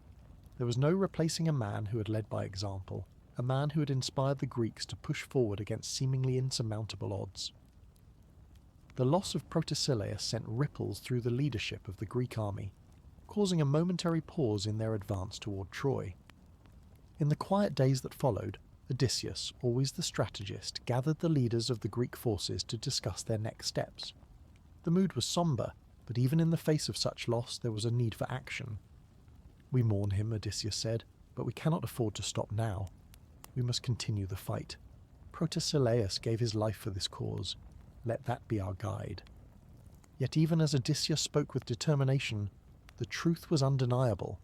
There was no replacing a man who had led by example, a man who had inspired the Greeks to push forward against seemingly insurmountable odds. The loss of Protesilaus sent ripples through the leadership of the Greek army, causing a momentary pause in their advance toward Troy. In the quiet days that followed, Odysseus, always the strategist, gathered the leaders of the Greek forces to discuss their next steps. The mood was somber, but even in the face of such loss there was a need for action. "We mourn him," Odysseus said, "but we cannot afford to stop now. We must continue the fight. Protesilaus gave his life for this cause. Let that be our guide." Yet even as Odysseus spoke with determination, the truth was undeniable.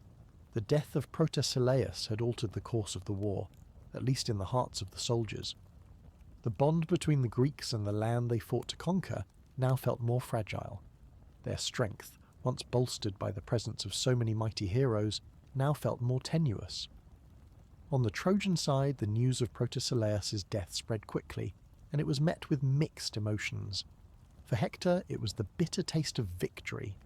The death of Protesilaus had altered the course of the war, at least in the hearts of the soldiers. The bond between the Greeks and the land they fought to conquer now felt more fragile. Their strength, once bolstered by the presence of so many mighty heroes, now felt more tenuous. On the Trojan side, the news of Protesilaus' death spread quickly, and it was met with mixed emotions. For Hector, it was the bitter taste of victory.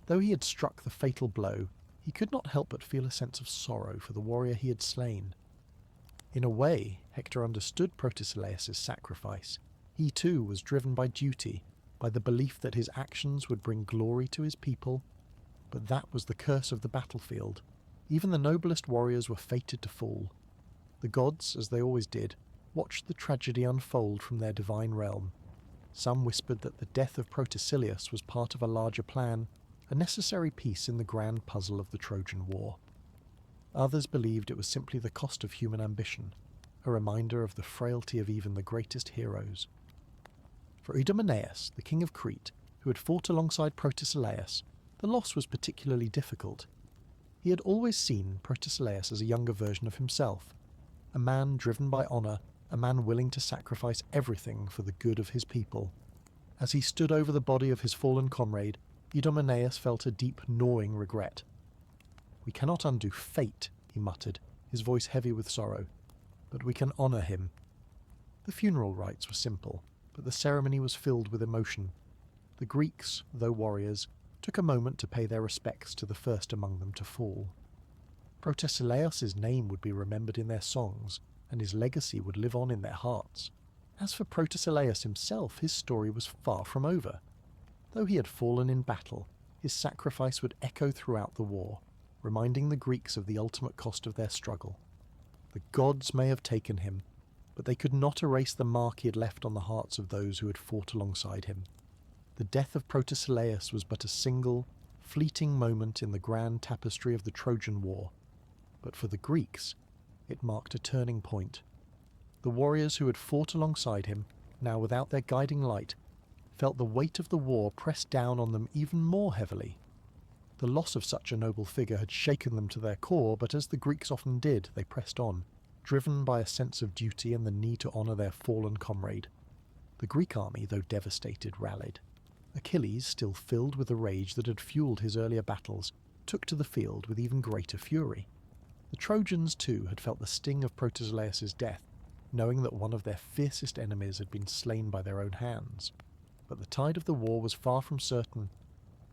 Though he had struck the fatal blow, he could not help but feel a sense of sorrow for the warrior he had slain. In a way, Hector understood Protesilaus' sacrifice. He too was driven by duty, by the belief that his actions would bring glory to his people. But that was the curse of the battlefield. Even the noblest warriors were fated to fall. The gods, as they always did, watched the tragedy unfold from their divine realm. Some whispered that the death of Protesilaus was part of a larger plan, a necessary piece in the grand puzzle of the Trojan War. Others believed it was simply the cost of human ambition, a reminder of the frailty of even the greatest heroes. For Idomeneus, the king of Crete, who had fought alongside Protesilaus, the loss was particularly difficult. He had always seen Protesilaus as a younger version of himself, a man driven by honour, a man willing to sacrifice everything for the good of his people. As he stood over the body of his fallen comrade, Idomeneus felt a deep, gnawing regret. "We cannot undo fate," he muttered, his voice heavy with sorrow, "but we can honour him. The funeral rites were simple, but the ceremony was filled with emotion. The Greeks, though warriors, took a moment to pay their respects to the first among them to fall. Protesilaus' name would be remembered in their songs, and his legacy would live on in their hearts. As for Protesilaus himself, his story was far from over. Though he had fallen in battle, his sacrifice would echo throughout the war, reminding the Greeks of the ultimate cost of their struggle. The gods may have taken him, but they could not erase the mark he had left on the hearts of those who had fought alongside him. The death of Protesilaus was but a single, fleeting moment in the grand tapestry of the Trojan War, but for the Greeks, it marked a turning point. The warriors who had fought alongside him, now without their guiding light, felt the weight of the war press down on them even more heavily. The loss of such a noble figure had shaken them to their core, but as the Greeks often did, they pressed on, driven by a sense of duty and the need to honour their fallen comrade. The Greek army, though devastated, rallied. Achilles, still filled with the rage that had fueled his earlier battles, took to the field with even greater fury. The Trojans, too, had felt the sting of Protesilaus' death, knowing that one of their fiercest enemies had been slain by their own hands. But the tide of the war was far from certain.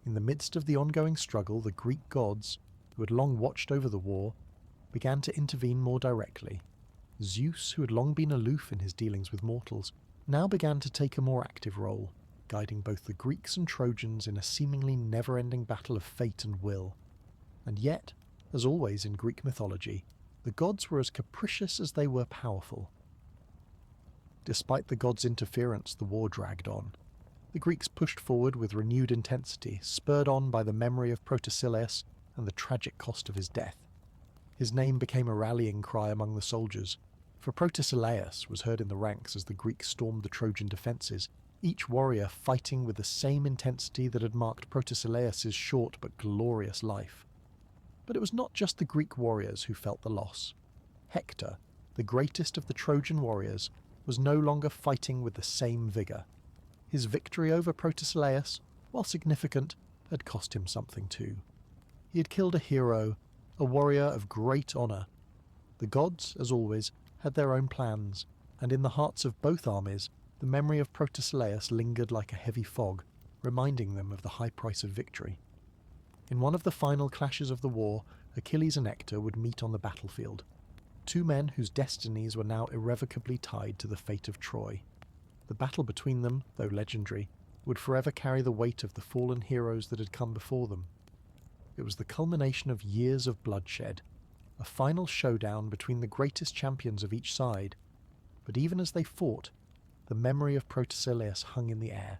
In the midst of the ongoing struggle, the Greek gods, who had long watched over the war, began to intervene more directly. Zeus, who had long been aloof in his dealings with mortals, now began to take a more active role, guiding both the Greeks and Trojans in a seemingly never-ending battle of fate and will. And yet, as always in Greek mythology, the gods were as capricious as they were powerful. Despite the gods' interference, the war dragged on. The Greeks pushed forward with renewed intensity, spurred on by the memory of Protesilaus and the tragic cost of his death. His name became a rallying cry among the soldiers, for Protesilaus was heard in the ranks as the Greeks stormed the Trojan defences, each warrior fighting with the same intensity that had marked Protesilaus' short but glorious life. But it was not just the Greek warriors who felt the loss. Hector, the greatest of the Trojan warriors, was no longer fighting with the same vigour. His victory over Protesilaus, while significant, had cost him something too. He had killed a hero, a warrior of great honour. The gods, as always, had their own plans, and in the hearts of both armies, the memory of Protesilaus lingered like a heavy fog, reminding them of the high price of victory. In one of the final clashes of the war, Achilles and Hector would meet on the battlefield, two men whose destinies were now irrevocably tied to the fate of Troy. The battle between them, though legendary, would forever carry the weight of the fallen heroes that had come before them. It was the culmination of years of bloodshed, a final showdown between the greatest champions of each side, but even as they fought, the memory of Protesilaus hung in the air.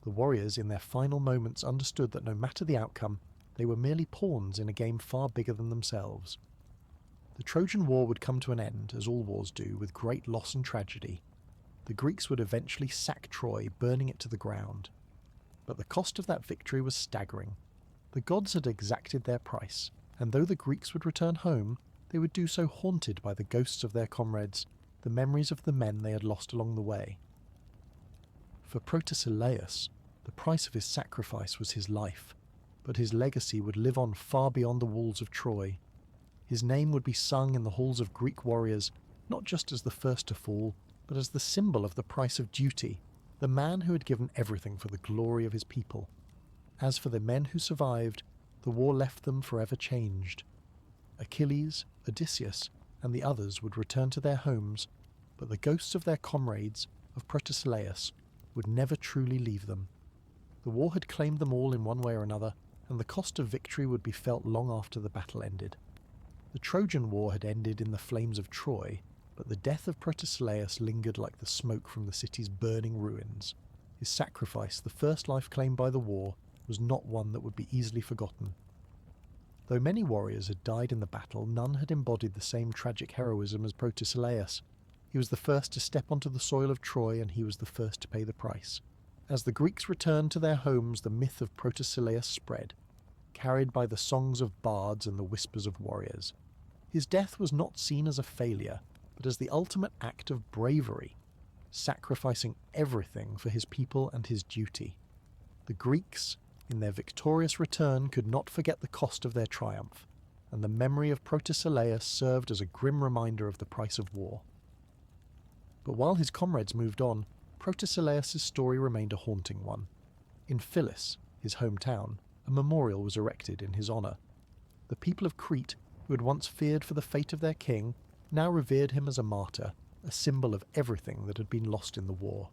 The warriors in their final moments understood that no matter the outcome, they were merely pawns in a game far bigger than themselves. The Trojan War would come to an end, as all wars do, with great loss and tragedy. The Greeks would eventually sack Troy, burning it to the ground. But the cost of that victory was staggering. The gods had exacted their price, and though the Greeks would return home, they would do so haunted by the ghosts of their comrades, the memories of the men they had lost along the way. For Protesilaus, the price of his sacrifice was his life, but his legacy would live on far beyond the walls of Troy. His name would be sung in the halls of Greek warriors, not just as the first to fall, but as the symbol of the price of duty, the man who had given everything for the glory of his people. As for the men who survived, the war left them forever changed. Achilles, Odysseus, and the others would return to their homes, but the ghosts of their comrades, of Protesilaus, would never truly leave them. The war had claimed them all in one way or another, and the cost of victory would be felt long after the battle ended. The Trojan War had ended in the flames of Troy, but the death of Protesilaus lingered like the smoke from the city's burning ruins. His sacrifice, the first life claimed by the war, was not one that would be easily forgotten. Though many warriors had died in the battle, none had embodied the same tragic heroism as Protesilaus. He was the first to step onto the soil of Troy, and he was the first to pay the price. As the Greeks returned to their homes, the myth of Protesilaus spread, carried by the songs of bards and the whispers of warriors. His death was not seen as a failure, but as the ultimate act of bravery, sacrificing everything for his people and his duty. The Greeks, in their victorious return, could not forget the cost of their triumph, and the memory of Protesilaus served as a grim reminder of the price of war. But while his comrades moved on, Protesilaus' story remained a haunting one. In Phyllis, his hometown, a memorial was erected in his honour. The people of Crete, who had once feared for the fate of their king, now revered him as a martyr, a symbol of everything that had been lost in the war.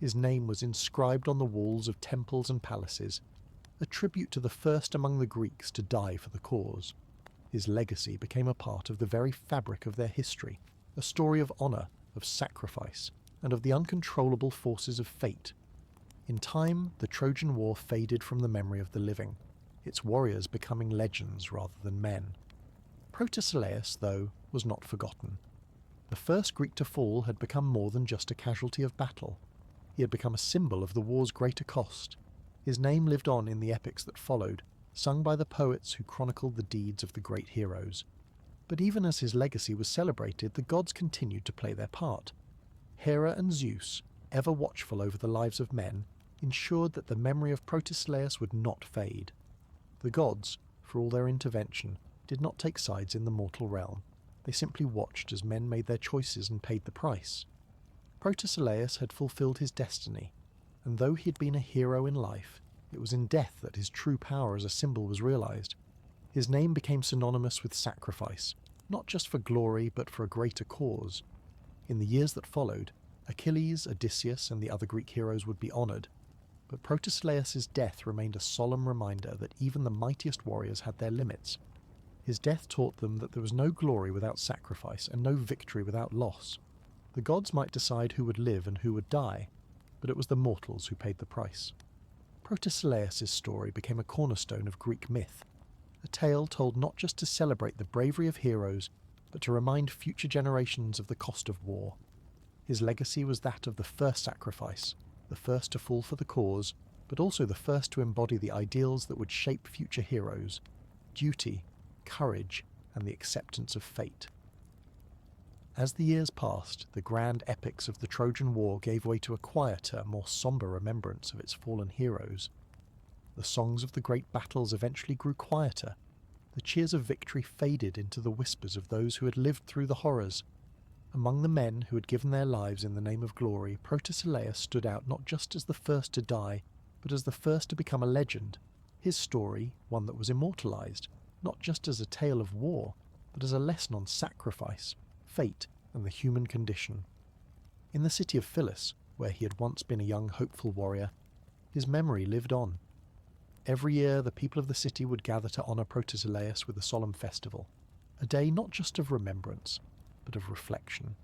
His name was inscribed on the walls of temples and palaces, a tribute to the first among the Greeks to die for the cause. His legacy became a part of the very fabric of their history, a story of honour, of sacrifice, and of the uncontrollable forces of fate. In time, the Trojan War faded from the memory of the living, its warriors becoming legends rather than men. Protesilaus, though, was not forgotten. The first Greek to fall had become more than just a casualty of battle. He had become a symbol of the war's greater cost. His name lived on in the epics that followed, sung by the poets who chronicled the deeds of the great heroes. But even as his legacy was celebrated, the gods continued to play their part. Hera and Zeus, ever watchful over the lives of men, ensured that the memory of Protesilaus would not fade. The gods, for all their intervention, did not take sides in the mortal realm. They simply watched as men made their choices and paid the price. Protesilaus had fulfilled his destiny, and though he had been a hero in life, it was in death that his true power as a symbol was realized. His name became synonymous with sacrifice, not just for glory but for a greater cause. In the years that followed, Achilles, Odysseus, and the other Greek heroes would be honored, but Protesilaus' death remained a solemn reminder that even the mightiest warriors had their limits. His death taught them that there was no glory without sacrifice and no victory without loss. The gods might decide who would live and who would die, but it was the mortals who paid the price. Protesilaus' story became a cornerstone of Greek myth, a tale told not just to celebrate the bravery of heroes, but to remind future generations of the cost of war. His legacy was that of the first sacrifice, the first to fall for the cause, but also the first to embody the ideals that would shape future heroes: duty, courage, and the acceptance of fate. As the years passed, the grand epics of the Trojan War gave way to a quieter, more sombre remembrance of its fallen heroes. The songs of the great battles eventually grew quieter. The cheers of victory faded into the whispers of those who had lived through the horrors. Among the men who had given their lives in the name of glory, Protesilaus stood out not just as the first to die, but as the first to become a legend. His story, one that was immortalized, not just as a tale of war, but as a lesson on sacrifice, fate, and the human condition. In the city of Phyllis, where he had once been a young hopeful warrior, his memory lived on. Every year the people of the city would gather to honour Protesilaus with a solemn festival, a day not just of remembrance, but of reflection.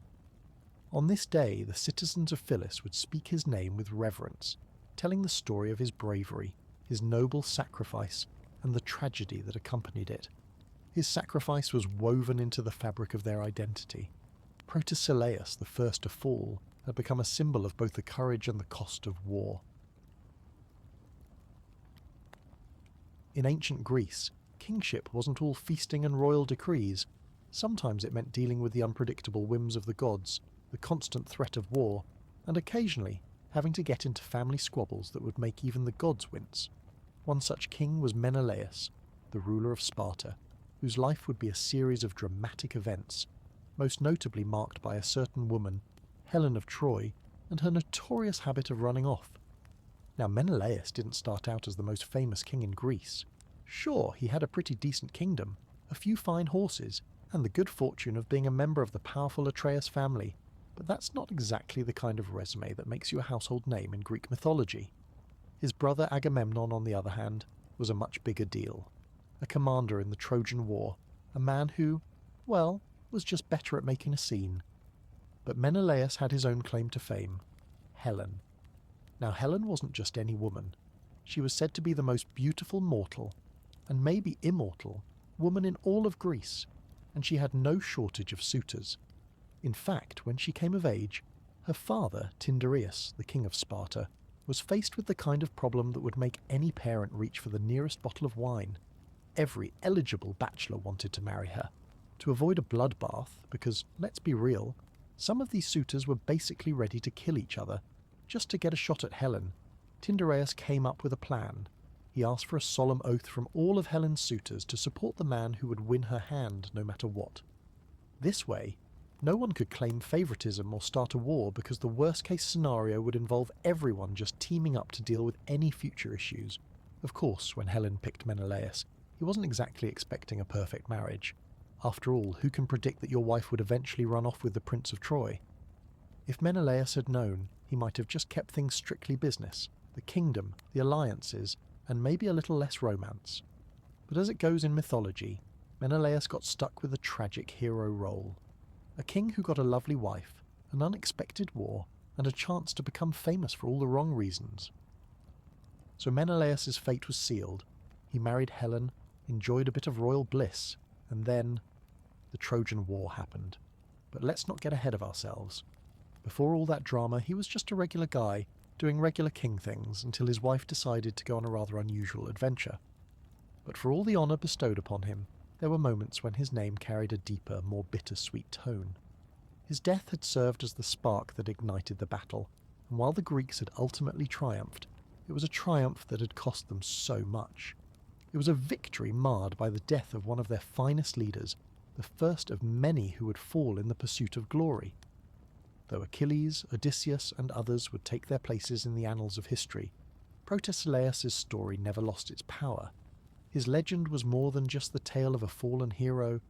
On this day the citizens of Phyllis would speak his name with reverence, telling the story of his bravery, his noble sacrifice, and the tragedy that accompanied it. His sacrifice was woven into the fabric of their identity. Protesilaus, the first to fall, had become a symbol of both the courage and the cost of war. In ancient Greece, kingship wasn't all feasting and royal decrees. Sometimes it meant dealing with the unpredictable whims of the gods, the constant threat of war, and occasionally having to get into family squabbles that would make even the gods wince. One such king was Menelaus, the ruler of Sparta, whose life would be a series of dramatic events, most notably marked by a certain woman, Helen of Troy, and her notorious habit of running off. Now Menelaus didn't start out as the most famous king in Greece. Sure, he had a pretty decent kingdom, a few fine horses, and the good fortune of being a member of the powerful Atreus family, but that's not exactly the kind of resume that makes you a household name in Greek mythology. His brother Agamemnon, on the other hand, was a much bigger deal. A commander in the Trojan War, a man who, well, was just better at making a scene. But Menelaus had his own claim to fame: Helen. Now Helen wasn't just any woman. She was said to be the most beautiful mortal, and maybe immortal, woman in all of Greece, and she had no shortage of suitors. In fact, when she came of age, her father, Tyndareus, the king of Sparta, was faced with the kind of problem that would make any parent reach for the nearest bottle of wine. Every eligible bachelor wanted to marry her. To avoid a bloodbath, because, let's be real, some of these suitors were basically ready to kill each other, just to get a shot at Helen, Tyndareus came up with a plan. He asked for a solemn oath from all of Helen's suitors to support the man who would win her hand no matter what. This way, No one could claim favoritism or start a war because the worst-case scenario would involve everyone just teaming up to deal with any future issues. Of course, when Helen picked Menelaus, he wasn't exactly expecting a perfect marriage. After all, who can predict that your wife would eventually run off with the Prince of Troy? If Menelaus had known, he might have just kept things strictly business, the kingdom, the alliances, and maybe a little less romance. But as it goes in mythology, Menelaus got stuck with a tragic hero role. A king who got a lovely wife, an unexpected war, and a chance to become famous for all the wrong reasons. So Menelaus' fate was sealed. He married Helen, enjoyed a bit of royal bliss, and then the Trojan War happened. But let's not get ahead of ourselves. Before all that drama, he was just a regular guy, doing regular king things until his wife decided to go on a rather unusual adventure. But for all the honour bestowed upon him, there were moments when his name carried a deeper, more bittersweet tone. His death had served as the spark that ignited the battle, and while the Greeks had ultimately triumphed, it was a triumph that had cost them so much. It was a victory marred by the death of one of their finest leaders, the first of many who would fall in the pursuit of glory. Though Achilles, Odysseus, and others would take their places in the annals of history, Protesilaus' story never lost its power. His legend was more than just the tale of a fallen hero.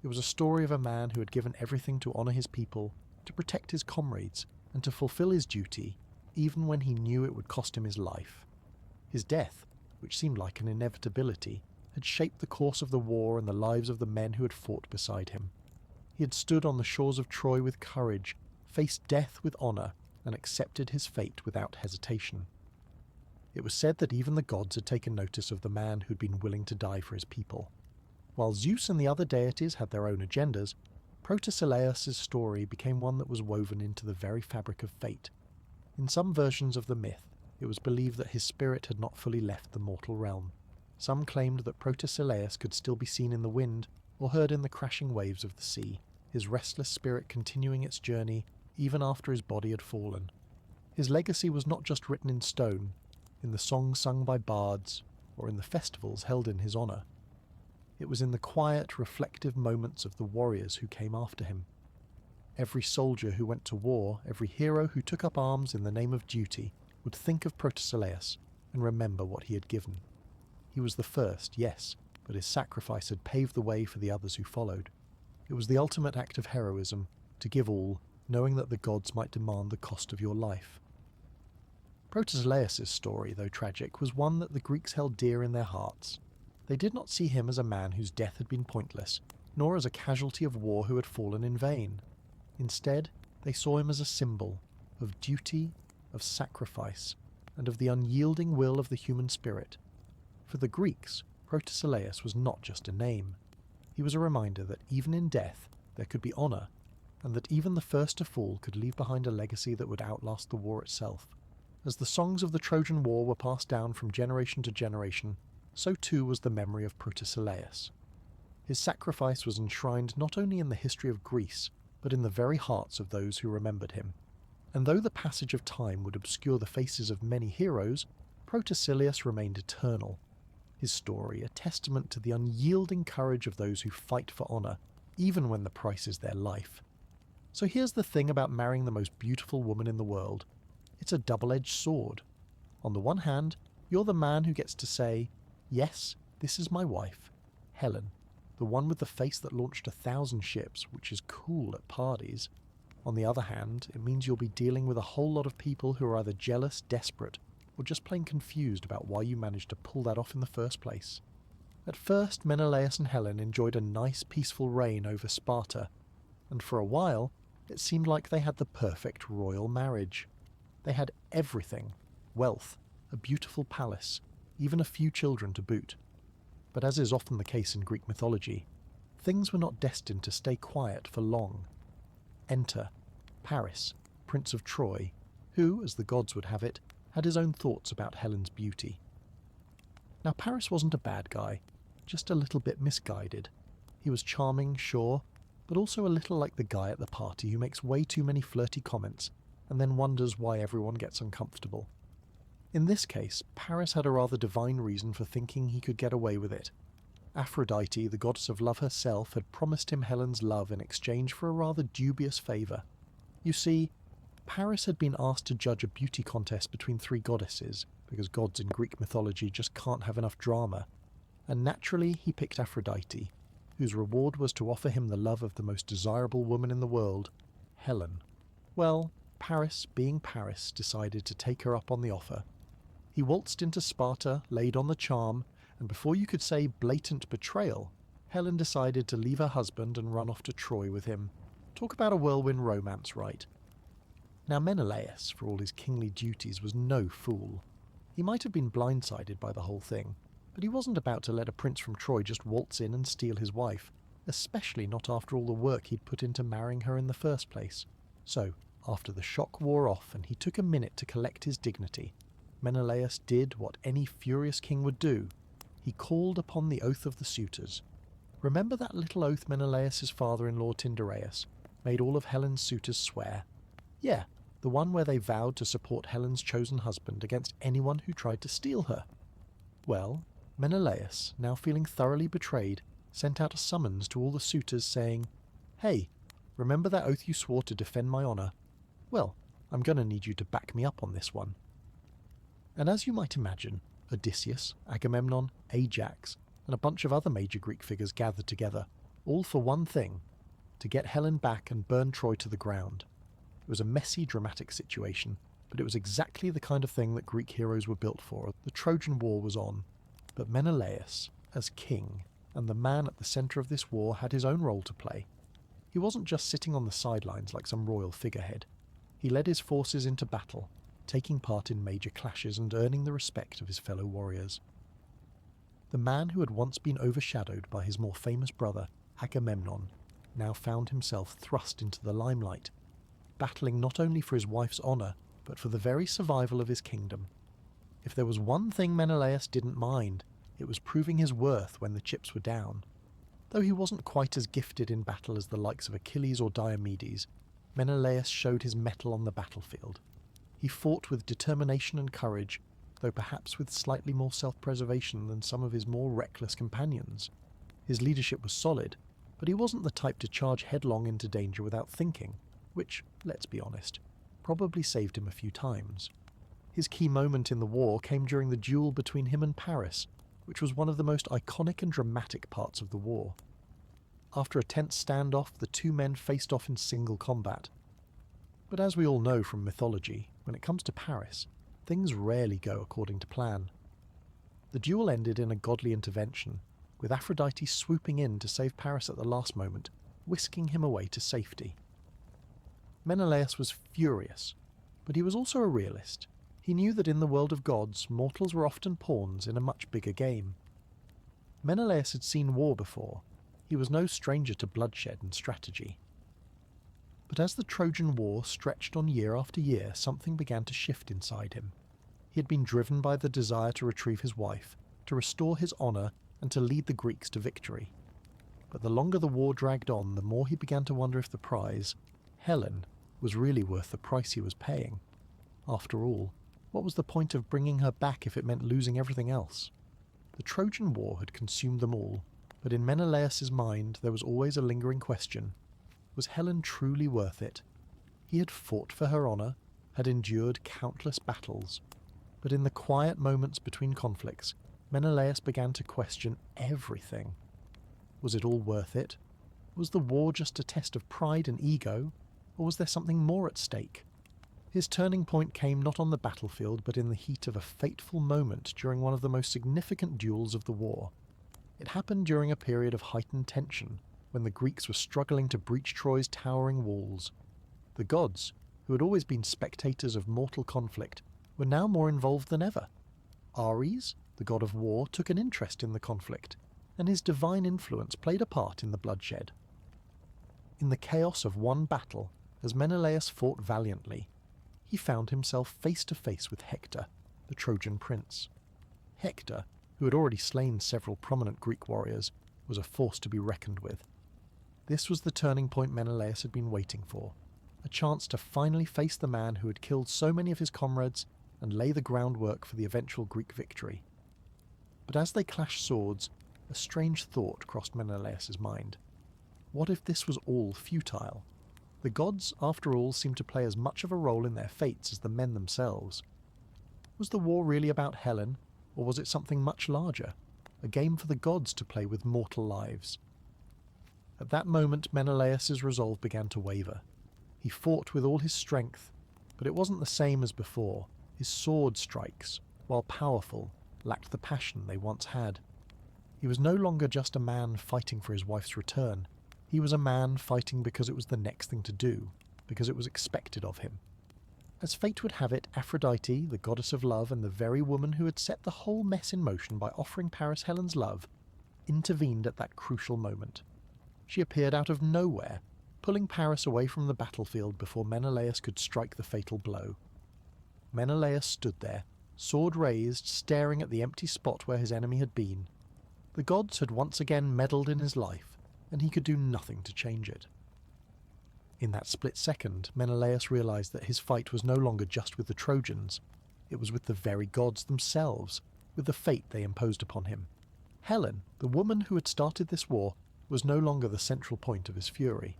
It was a story of a man who had given everything to honour his people, to protect his comrades, and to fulfil his duty, even when he knew it would cost him his life. His death, which seemed like an inevitability, had shaped the course of the war and the lives of the men who had fought beside him. He had stood on the shores of Troy with courage, faced death with honour, and accepted his fate without hesitation. It was said that even the gods had taken notice of the man who'd been willing to die for his people. While Zeus and the other deities had their own agendas, Protesilaus' story became one that was woven into the very fabric of fate. In some versions of the myth, it was believed that his spirit had not fully left the mortal realm. Some claimed that Protesilaus could still be seen in the wind or heard in the crashing waves of the sea, his restless spirit continuing its journey even after his body had fallen. His legacy was not just written in stone, in the songs sung by bards, or in the festivals held in his honour. It was in the quiet, reflective moments of the warriors who came after him. Every soldier who went to war, every hero who took up arms in the name of duty, would think of Protesilaus and remember what he had given. He was the first, yes, but his sacrifice had paved the way for the others who followed. It was the ultimate act of heroism, to give all, knowing that the gods might demand the cost of your life. Protesilaus' story, though tragic, was one that the Greeks held dear in their hearts. They did not see him as a man whose death had been pointless, nor as a casualty of war who had fallen in vain. Instead, they saw him as a symbol of duty, of sacrifice, and of the unyielding will of the human spirit. For the Greeks, Protesilaus was not just a name. He was a reminder that even in death there could be honour, and that even the first to fall could leave behind a legacy that would outlast the war itself. As the songs of the Trojan War were passed down from generation to generation, so too was the memory of Protesilaus. His sacrifice was enshrined not only in the history of Greece, but in the very hearts of those who remembered him. And though the passage of time would obscure the faces of many heroes, Protesilaus remained eternal. His story, a testament to the unyielding courage of those who fight for honour, even when the price is their life. So here's the thing about marrying the most beautiful woman in the world. It's a double-edged sword. On the one hand, you're the man who gets to say, yes, this is my wife, Helen, the one with the face that launched 1,000 ships, which is cool at parties. On the other hand, it means you'll be dealing with a whole lot of people who are either jealous, desperate, or just plain confused about why you managed to pull that off in the first place. At first, Menelaus and Helen enjoyed a nice, peaceful reign over Sparta, and for a while, it seemed like they had the perfect royal marriage. They had everything: wealth, a beautiful palace, even a few children to boot. But as is often the case in Greek mythology, things were not destined to stay quiet for long. Enter Paris, Prince of Troy, who, as the gods would have it, had his own thoughts about Helen's beauty. Now Paris wasn't a bad guy, just a little bit misguided. He was charming, sure, but also a little like the guy at the party who makes way too many flirty comments and then wonders why everyone gets uncomfortable. In this case, Paris had a rather divine reason for thinking he could get away with it. Aphrodite, the goddess of love herself, had promised him Helen's love in exchange for a rather dubious favour. You see, Paris had been asked to judge a beauty contest between three goddesses, because gods in Greek mythology just can't have enough drama, and naturally he picked Aphrodite, whose reward was to offer him the love of the most desirable woman in the world, Helen. Well, Paris, being Paris, decided to take her up on the offer. He waltzed into Sparta, laid on the charm, and before you could say blatant betrayal, Helen decided to leave her husband and run off to Troy with him. Talk about a whirlwind romance, right? Now Menelaus, for all his kingly duties, was no fool. He might have been blindsided by the whole thing, but he wasn't about to let a prince from Troy just waltz in and steal his wife, especially not after all the work he'd put into marrying her in the first place. So, after the shock wore off and he took a minute to collect his dignity, Menelaus did what any furious king would do. He called upon the oath of the suitors. Remember that little oath Menelaus' father-in-law Tyndareus made all of Helen's suitors swear? Yeah, the one where they vowed to support Helen's chosen husband against anyone who tried to steal her. Well, Menelaus, now feeling thoroughly betrayed, sent out a summons to all the suitors saying, "Hey, remember that oath you swore to defend my honour? Well, I'm going to need you to back me up on this one." And as you might imagine, Odysseus, Agamemnon, Ajax, and a bunch of other major Greek figures gathered together, all for one thing: to get Helen back and burn Troy to the ground. It was a messy, dramatic situation, but it was exactly the kind of thing that Greek heroes were built for. The Trojan War was on. But Menelaus, as king, and the man at the centre of this war, had his own role to play. He wasn't just sitting on the sidelines like some royal figurehead. He led his forces into battle, taking part in major clashes and earning the respect of his fellow warriors. The man who had once been overshadowed by his more famous brother, Agamemnon, now found himself thrust into the limelight, battling not only for his wife's honour, but for the very survival of his kingdom. If there was one thing Menelaus didn't mind, it was proving his worth when the chips were down. Though he wasn't quite as gifted in battle as the likes of Achilles or Diomedes, Menelaus showed his mettle on the battlefield. He fought with determination and courage, though perhaps with slightly more self-preservation than some of his more reckless companions. His leadership was solid, but he wasn't the type to charge headlong into danger without thinking, which, let's be honest, probably saved him a few times. His key moment in the war came during the duel between him and Paris, which was one of the most iconic and dramatic parts of the war. After a tense standoff, the two men faced off in single combat. But as we all know from mythology, when it comes to Paris, things rarely go according to plan. The duel ended in a godly intervention, with Aphrodite swooping in to save Paris at the last moment, whisking him away to safety. Menelaus was furious, but he was also a realist. He knew that in the world of gods, mortals were often pawns in a much bigger game. Menelaus had seen war before. He was no stranger to bloodshed and strategy. But as the Trojan War stretched on year after year, something began to shift inside him. He had been driven by the desire to retrieve his wife, to restore his honour, and to lead the Greeks to victory. But the longer the war dragged on, the more he began to wonder if the prize, Helen, was really worth the price he was paying. After all, what was the point of bringing her back if it meant losing everything else? The Trojan War had consumed them all, but in Menelaus's mind there was always a lingering question. Was Helen truly worth it? He had fought for her honour, had endured countless battles, but in the quiet moments between conflicts, Menelaus began to question everything. Was it all worth it? Was the war just a test of pride and ego, or was there something more at stake? His turning point came not on the battlefield, but in the heat of a fateful moment during one of the most significant duels of the war. It happened during a period of heightened tension, when the Greeks were struggling to breach Troy's towering walls. The gods, who had always been spectators of mortal conflict, were now more involved than ever. Ares, the god of war, took an interest in the conflict, and his divine influence played a part in the bloodshed. In the chaos of one battle, as Menelaus fought valiantly, he found himself face to face with Hector, the Trojan prince. Hector, who had already slain several prominent Greek warriors, was a force to be reckoned with. This was the turning point Menelaus had been waiting for, a chance to finally face the man who had killed so many of his comrades and lay the groundwork for the eventual Greek victory. But as they clashed swords, a strange thought crossed Menelaus's mind. What if this was all futile? The gods, after all, seemed to play as much of a role in their fates as the men themselves. Was the war really about Helen, or was it something much larger? A game for the gods to play with mortal lives? At that moment, Menelaus's resolve began to waver. He fought with all his strength, but it wasn't the same as before. His sword strikes, while powerful, lacked the passion they once had. He was no longer just a man fighting for his wife's return. He was a man fighting because it was the next thing to do, because it was expected of him. As fate would have it, Aphrodite, the goddess of love and the very woman who had set the whole mess in motion by offering Paris Helen's love, intervened at that crucial moment. She appeared out of nowhere, pulling Paris away from the battlefield before Menelaus could strike the fatal blow. Menelaus stood there, sword raised, staring at the empty spot where his enemy had been. The gods had once again meddled in his life, and he could do nothing to change it. In that split second, Menelaus realized that his fight was no longer just with the Trojans. It was with the very gods themselves, with the fate they imposed upon him. Helen, the woman who had started this war, was no longer the central point of his fury.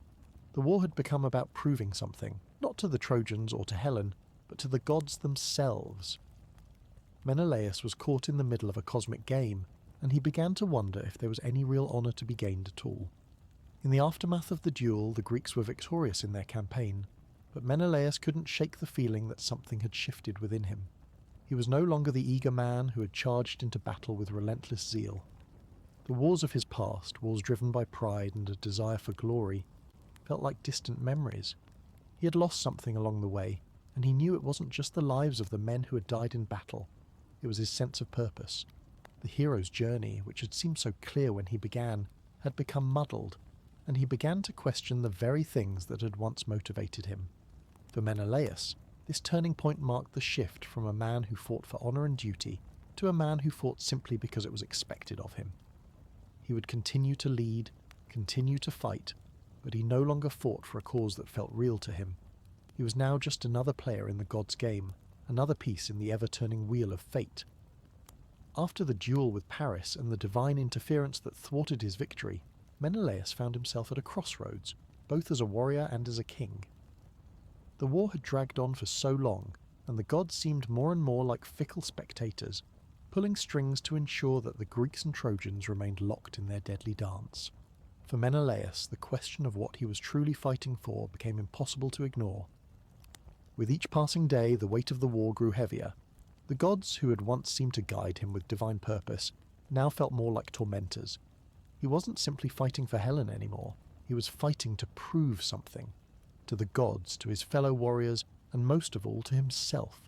The war had become about proving something, not to the Trojans or to Helen, but to the gods themselves. Menelaus was caught in the middle of a cosmic game, and he began to wonder if there was any real honour to be gained at all. In the aftermath of the duel, the Greeks were victorious in their campaign, but Menelaus couldn't shake the feeling that something had shifted within him. He was no longer the eager man who had charged into battle with relentless zeal. The wars of his past, wars driven by pride and a desire for glory, felt like distant memories. He had lost something along the way, and he knew it wasn't just the lives of the men who had died in battle. It was his sense of purpose. The hero's journey, which had seemed so clear when he began, had become muddled, and he began to question the very things that had once motivated him. For Menelaus, this turning point marked the shift from a man who fought for honour and duty to a man who fought simply because it was expected of him. He would continue to lead, continue to fight, but he no longer fought for a cause that felt real to him. He was now just another player in the gods' game, another piece in the ever-turning wheel of fate. After the duel with Paris and the divine interference that thwarted his victory, Menelaus found himself at a crossroads, both as a warrior and as a king. The war had dragged on for so long, and the gods seemed more and more like fickle spectators, pulling strings to ensure that the Greeks and Trojans remained locked in their deadly dance. For Menelaus, the question of what he was truly fighting for became impossible to ignore. With each passing day, the weight of the war grew heavier. The gods, who had once seemed to guide him with divine purpose, now felt more like tormentors. He wasn't simply fighting for Helen anymore. He was fighting to prove something. To the gods, to his fellow warriors, and most of all to himself.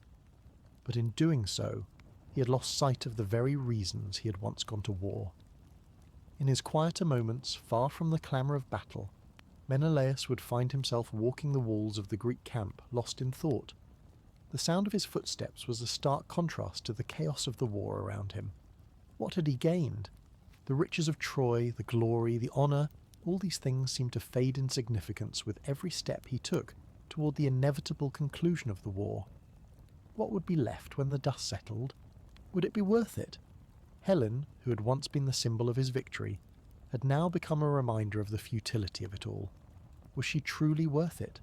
But in doing so, he had lost sight of the very reasons he had once gone to war. In his quieter moments, far from the clamour of battle, Menelaus would find himself walking the walls of the Greek camp, lost in thought. The sound of his footsteps was a stark contrast to the chaos of the war around him. What had he gained? The riches of Troy, the glory, the honour, all these things seemed to fade in significance with every step he took toward the inevitable conclusion of the war. What would be left when the dust settled? Would it be worth it? Helen, who had once been the symbol of his victory, had now become a reminder of the futility of it all. Was she truly worth it?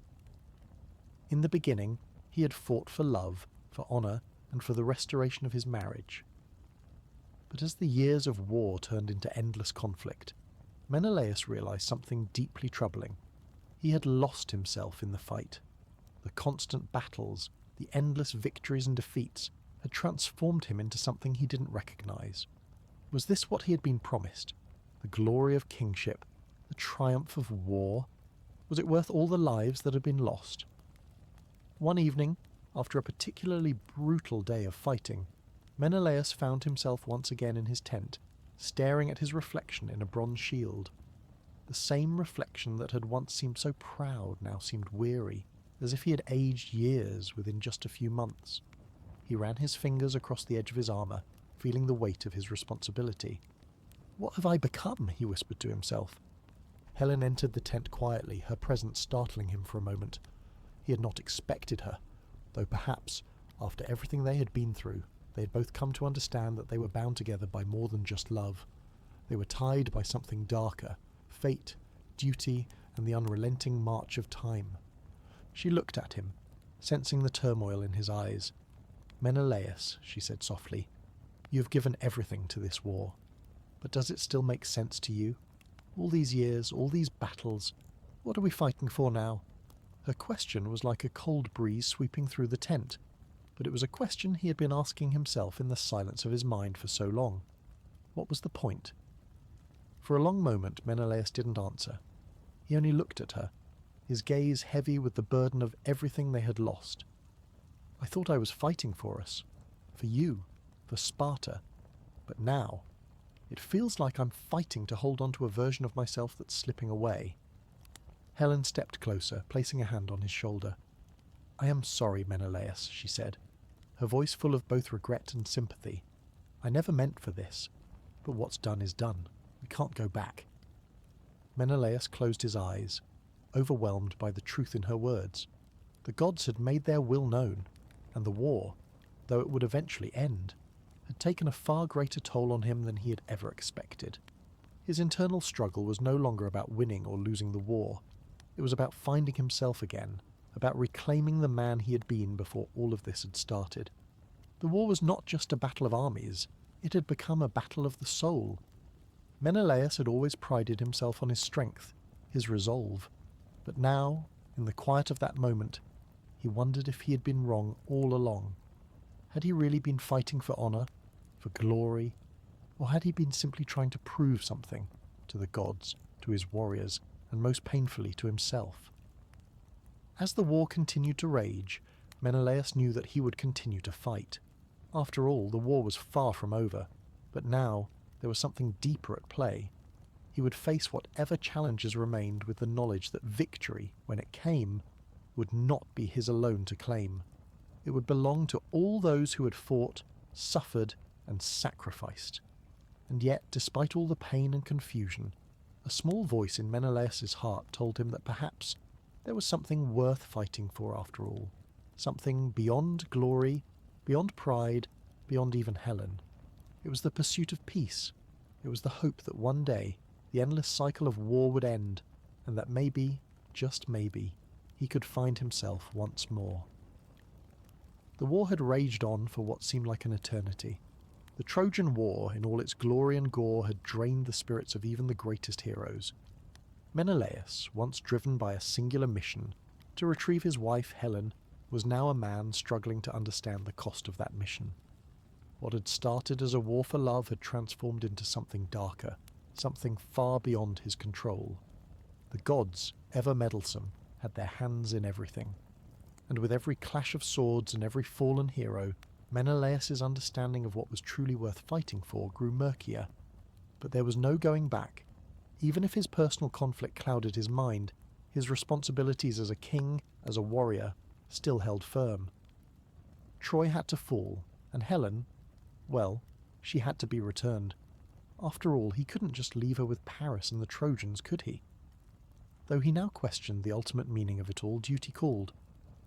In the beginning, he had fought for love, for honour, and for the restoration of his marriage. But as the years of war turned into endless conflict, Menelaus realized something deeply troubling. He had lost himself in the fight. The constant battles, the endless victories and defeats, had transformed him into something he didn't recognize. Was this what he had been promised? The glory of kingship, the triumph of war? Was it worth all the lives that had been lost? One evening, after a particularly brutal day of fighting, Menelaus found himself once again in his tent, staring at his reflection in a bronze shield. The same reflection that had once seemed so proud now seemed weary, as if he had aged years within just a few months. He ran his fingers across the edge of his armour, feeling the weight of his responsibility. "What have I become?" he whispered to himself. Helen entered the tent quietly, her presence startling him for a moment. He had not expected her, though perhaps, after everything they had been through, they had both come to understand that they were bound together by more than just love. They were tied by something darker, fate, duty, and the unrelenting march of time. She looked at him, sensing the turmoil in his eyes. "Menelaus," she said softly, "you have given everything to this war. But does it still make sense to you? All these years, all these battles, what are we fighting for now?" Her question was like a cold breeze sweeping through the tent, but it was a question he had been asking himself in the silence of his mind for so long. What was the point? For a long moment Menelaus didn't answer. He only looked at her, his gaze heavy with the burden of everything they had lost. "I thought I was fighting for us, for you, for Sparta, but now it feels like I'm fighting to hold on to a version of myself that's slipping away." Helen stepped closer, placing a hand on his shoulder. "I am sorry, Menelaus," she said, her voice full of both regret and sympathy. "I never meant for this, but what's done is done. We can't go back." Menelaus closed his eyes, overwhelmed by the truth in her words. The gods had made their will known, and the war, though it would eventually end, had taken a far greater toll on him than he had ever expected. His internal struggle was no longer about winning or losing the war. It was about finding himself again, about reclaiming the man he had been before all of this had started. The war was not just a battle of armies, it had become a battle of the soul. Menelaus had always prided himself on his strength, his resolve, but now, in the quiet of that moment, he wondered if he had been wrong all along. Had he really been fighting for honour, for glory, or had he been simply trying to prove something to the gods, to his warriors, and most painfully to himself? As the war continued to rage, Menelaus knew that he would continue to fight. After all, the war was far from over, but now there was something deeper at play. He would face whatever challenges remained with the knowledge that victory, when it came, would not be his alone to claim. It would belong to all those who had fought, suffered, and sacrificed. And yet, despite all the pain and confusion, a small voice in Menelaus's heart told him that perhaps there was something worth fighting for after all, something beyond glory, beyond pride, beyond even Helen. It was the pursuit of peace. It was the hope that one day the endless cycle of war would end, and that maybe, just maybe, he could find himself once more. The war had raged on for what seemed like an eternity. The Trojan War, in all its glory and gore, had drained the spirits of even the greatest heroes. Menelaus, once driven by a singular mission, to retrieve his wife Helen, was now a man struggling to understand the cost of that mission. What had started as a war for love had transformed into something darker, something far beyond his control. The gods, ever meddlesome, had their hands in everything. And with every clash of swords and every fallen hero, Menelaus's understanding of what was truly worth fighting for grew murkier. But there was no going back. Even if his personal conflict clouded his mind, his responsibilities as a king, as a warrior, still held firm. Troy had to fall, and Helen, well, she had to be returned. After all, he couldn't just leave her with Paris and the Trojans, could he? Though he now questioned the ultimate meaning of it all, duty called.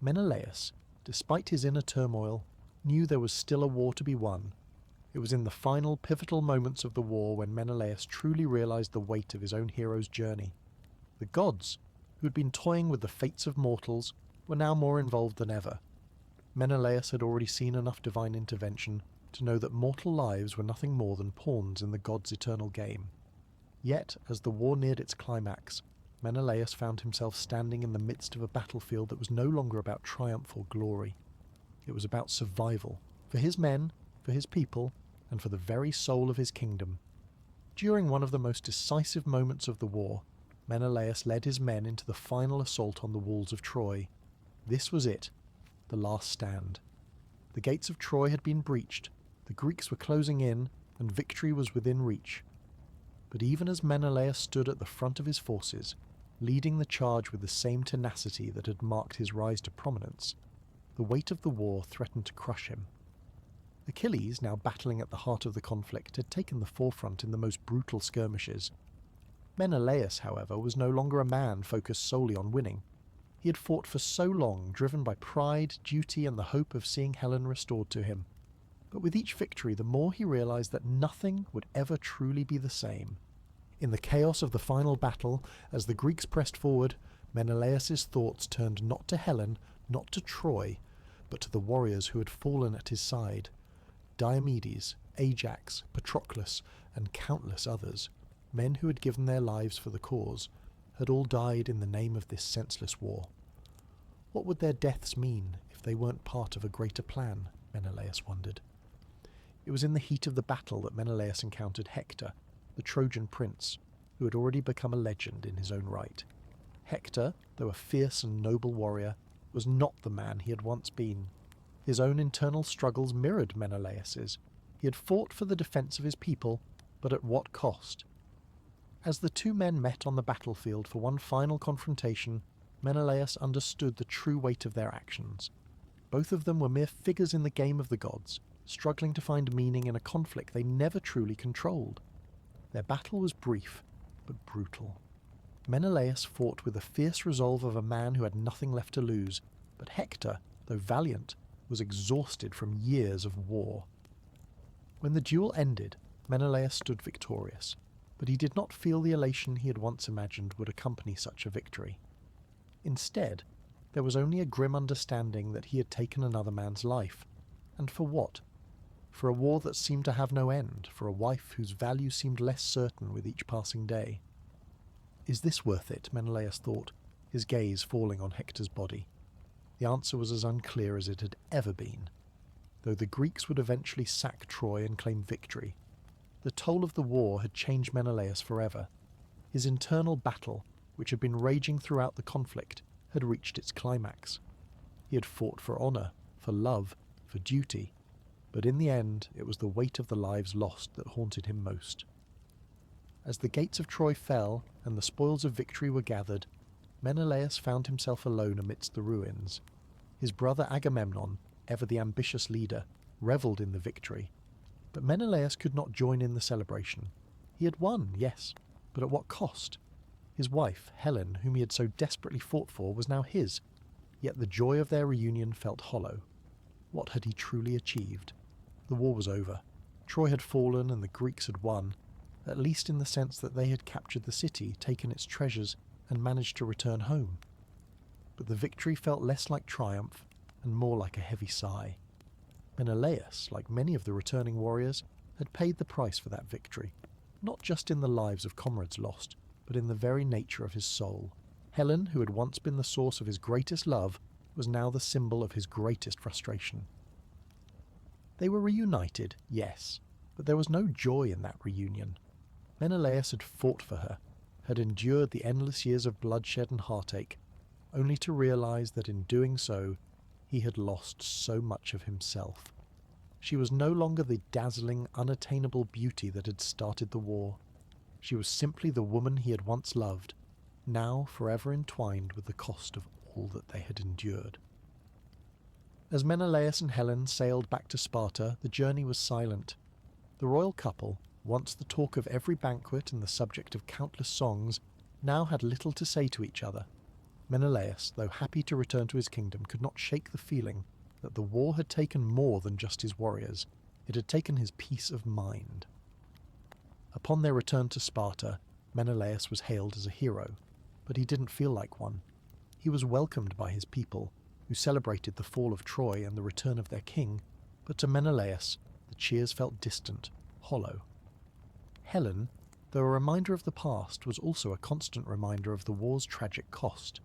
Menelaus, despite his inner turmoil, knew there was still a war to be won. It was in the final, pivotal moments of the war when Menelaus truly realized the weight of his own hero's journey. The gods, who had been toying with the fates of mortals, were now more involved than ever. Menelaus had already seen enough divine intervention to know that mortal lives were nothing more than pawns in the gods' eternal game. Yet, as the war neared its climax, Menelaus found himself standing in the midst of a battlefield that was no longer about triumph or glory. It was about survival, for his men, for his people, and for the very soul of his kingdom. During one of the most decisive moments of the war, Menelaus led his men into the final assault on the walls of Troy. This was it, the last stand. The gates of Troy had been breached, the Greeks were closing in, and victory was within reach. But even as Menelaus stood at the front of his forces, leading the charge with the same tenacity that had marked his rise to prominence, the weight of the war threatened to crush him. Achilles, now battling at the heart of the conflict, had taken the forefront in the most brutal skirmishes. Menelaus, however, was no longer a man focused solely on winning. He had fought for so long, driven by pride, duty, and the hope of seeing Helen restored to him. But with each victory, the more he realized that nothing would ever truly be the same. In the chaos of the final battle, as the Greeks pressed forward, Menelaus's thoughts turned not to Helen, not to Troy, but to the warriors who had fallen at his side. Diomedes, Ajax, Patroclus, and countless others, men who had given their lives for the cause, had all died in the name of this senseless war. What would their deaths mean if they weren't part of a greater plan? Menelaus wondered. It was in the heat of the battle that Menelaus encountered Hector, the Trojan prince, who had already become a legend in his own right. Hector, though a fierce and noble warrior, was not the man he had once been. His own internal struggles mirrored Menelaus's. He had fought for the defence of his people, but at what cost? As the two men met on the battlefield for one final confrontation, Menelaus understood the true weight of their actions. Both of them were mere figures in the game of the gods, struggling to find meaning in a conflict they never truly controlled. Their battle was brief, but brutal. Menelaus fought with the fierce resolve of a man who had nothing left to lose, but Hector, though valiant, was exhausted from years of war. When the duel ended, Menelaus stood victorious, but he did not feel the elation he had once imagined would accompany such a victory. Instead, there was only a grim understanding that he had taken another man's life. And for what? For a war that seemed to have no end, for a wife whose value seemed less certain with each passing day. Is this worth it? Menelaus thought, his gaze falling on Hector's body. The answer was as unclear as it had ever been. Though the Greeks would eventually sack Troy and claim victory, the toll of the war had changed Menelaus forever. His internal battle, which had been raging throughout the conflict, had reached its climax. He had fought for honour, for love, for duty, but in the end it was the weight of the lives lost that haunted him most. As the gates of Troy fell and the spoils of victory were gathered, Menelaus found himself alone amidst the ruins. His brother Agamemnon, ever the ambitious leader, revelled in the victory, but Menelaus could not join in the celebration. He had won, yes, but at what cost? His wife, Helen, whom he had so desperately fought for, was now his, yet the joy of their reunion felt hollow. What had he truly achieved? The war was over. Troy had fallen and the Greeks had won, at least in the sense that they had captured the city, taken its treasures, and managed to return home. But the victory felt less like triumph and more like a heavy sigh. Menelaus, like many of the returning warriors, had paid the price for that victory, not just in the lives of comrades lost, but in the very nature of his soul. Helen, who had once been the source of his greatest love, was now the symbol of his greatest frustration. They were reunited, yes, but there was no joy in that reunion. Menelaus had fought for her, had endured the endless years of bloodshed and heartache, only to realize that in doing so, he had lost so much of himself. She was no longer the dazzling, unattainable beauty that had started the war. She was simply the woman he had once loved, now forever entwined with the cost of all that they had endured. As Menelaus and Helen sailed back to Sparta, the journey was silent. The royal couple, once the talk of every banquet and the subject of countless songs, now had little to say to each other. Menelaus, though happy to return to his kingdom, could not shake the feeling that the war had taken more than just his warriors. It had taken his peace of mind. Upon their return to Sparta, Menelaus was hailed as a hero, but he didn't feel like one. He was welcomed by his people, who celebrated the fall of Troy and the return of their king, but to Menelaus the cheers felt distant, hollow. Helen, though a reminder of the past, was also a constant reminder of the war's tragic cost.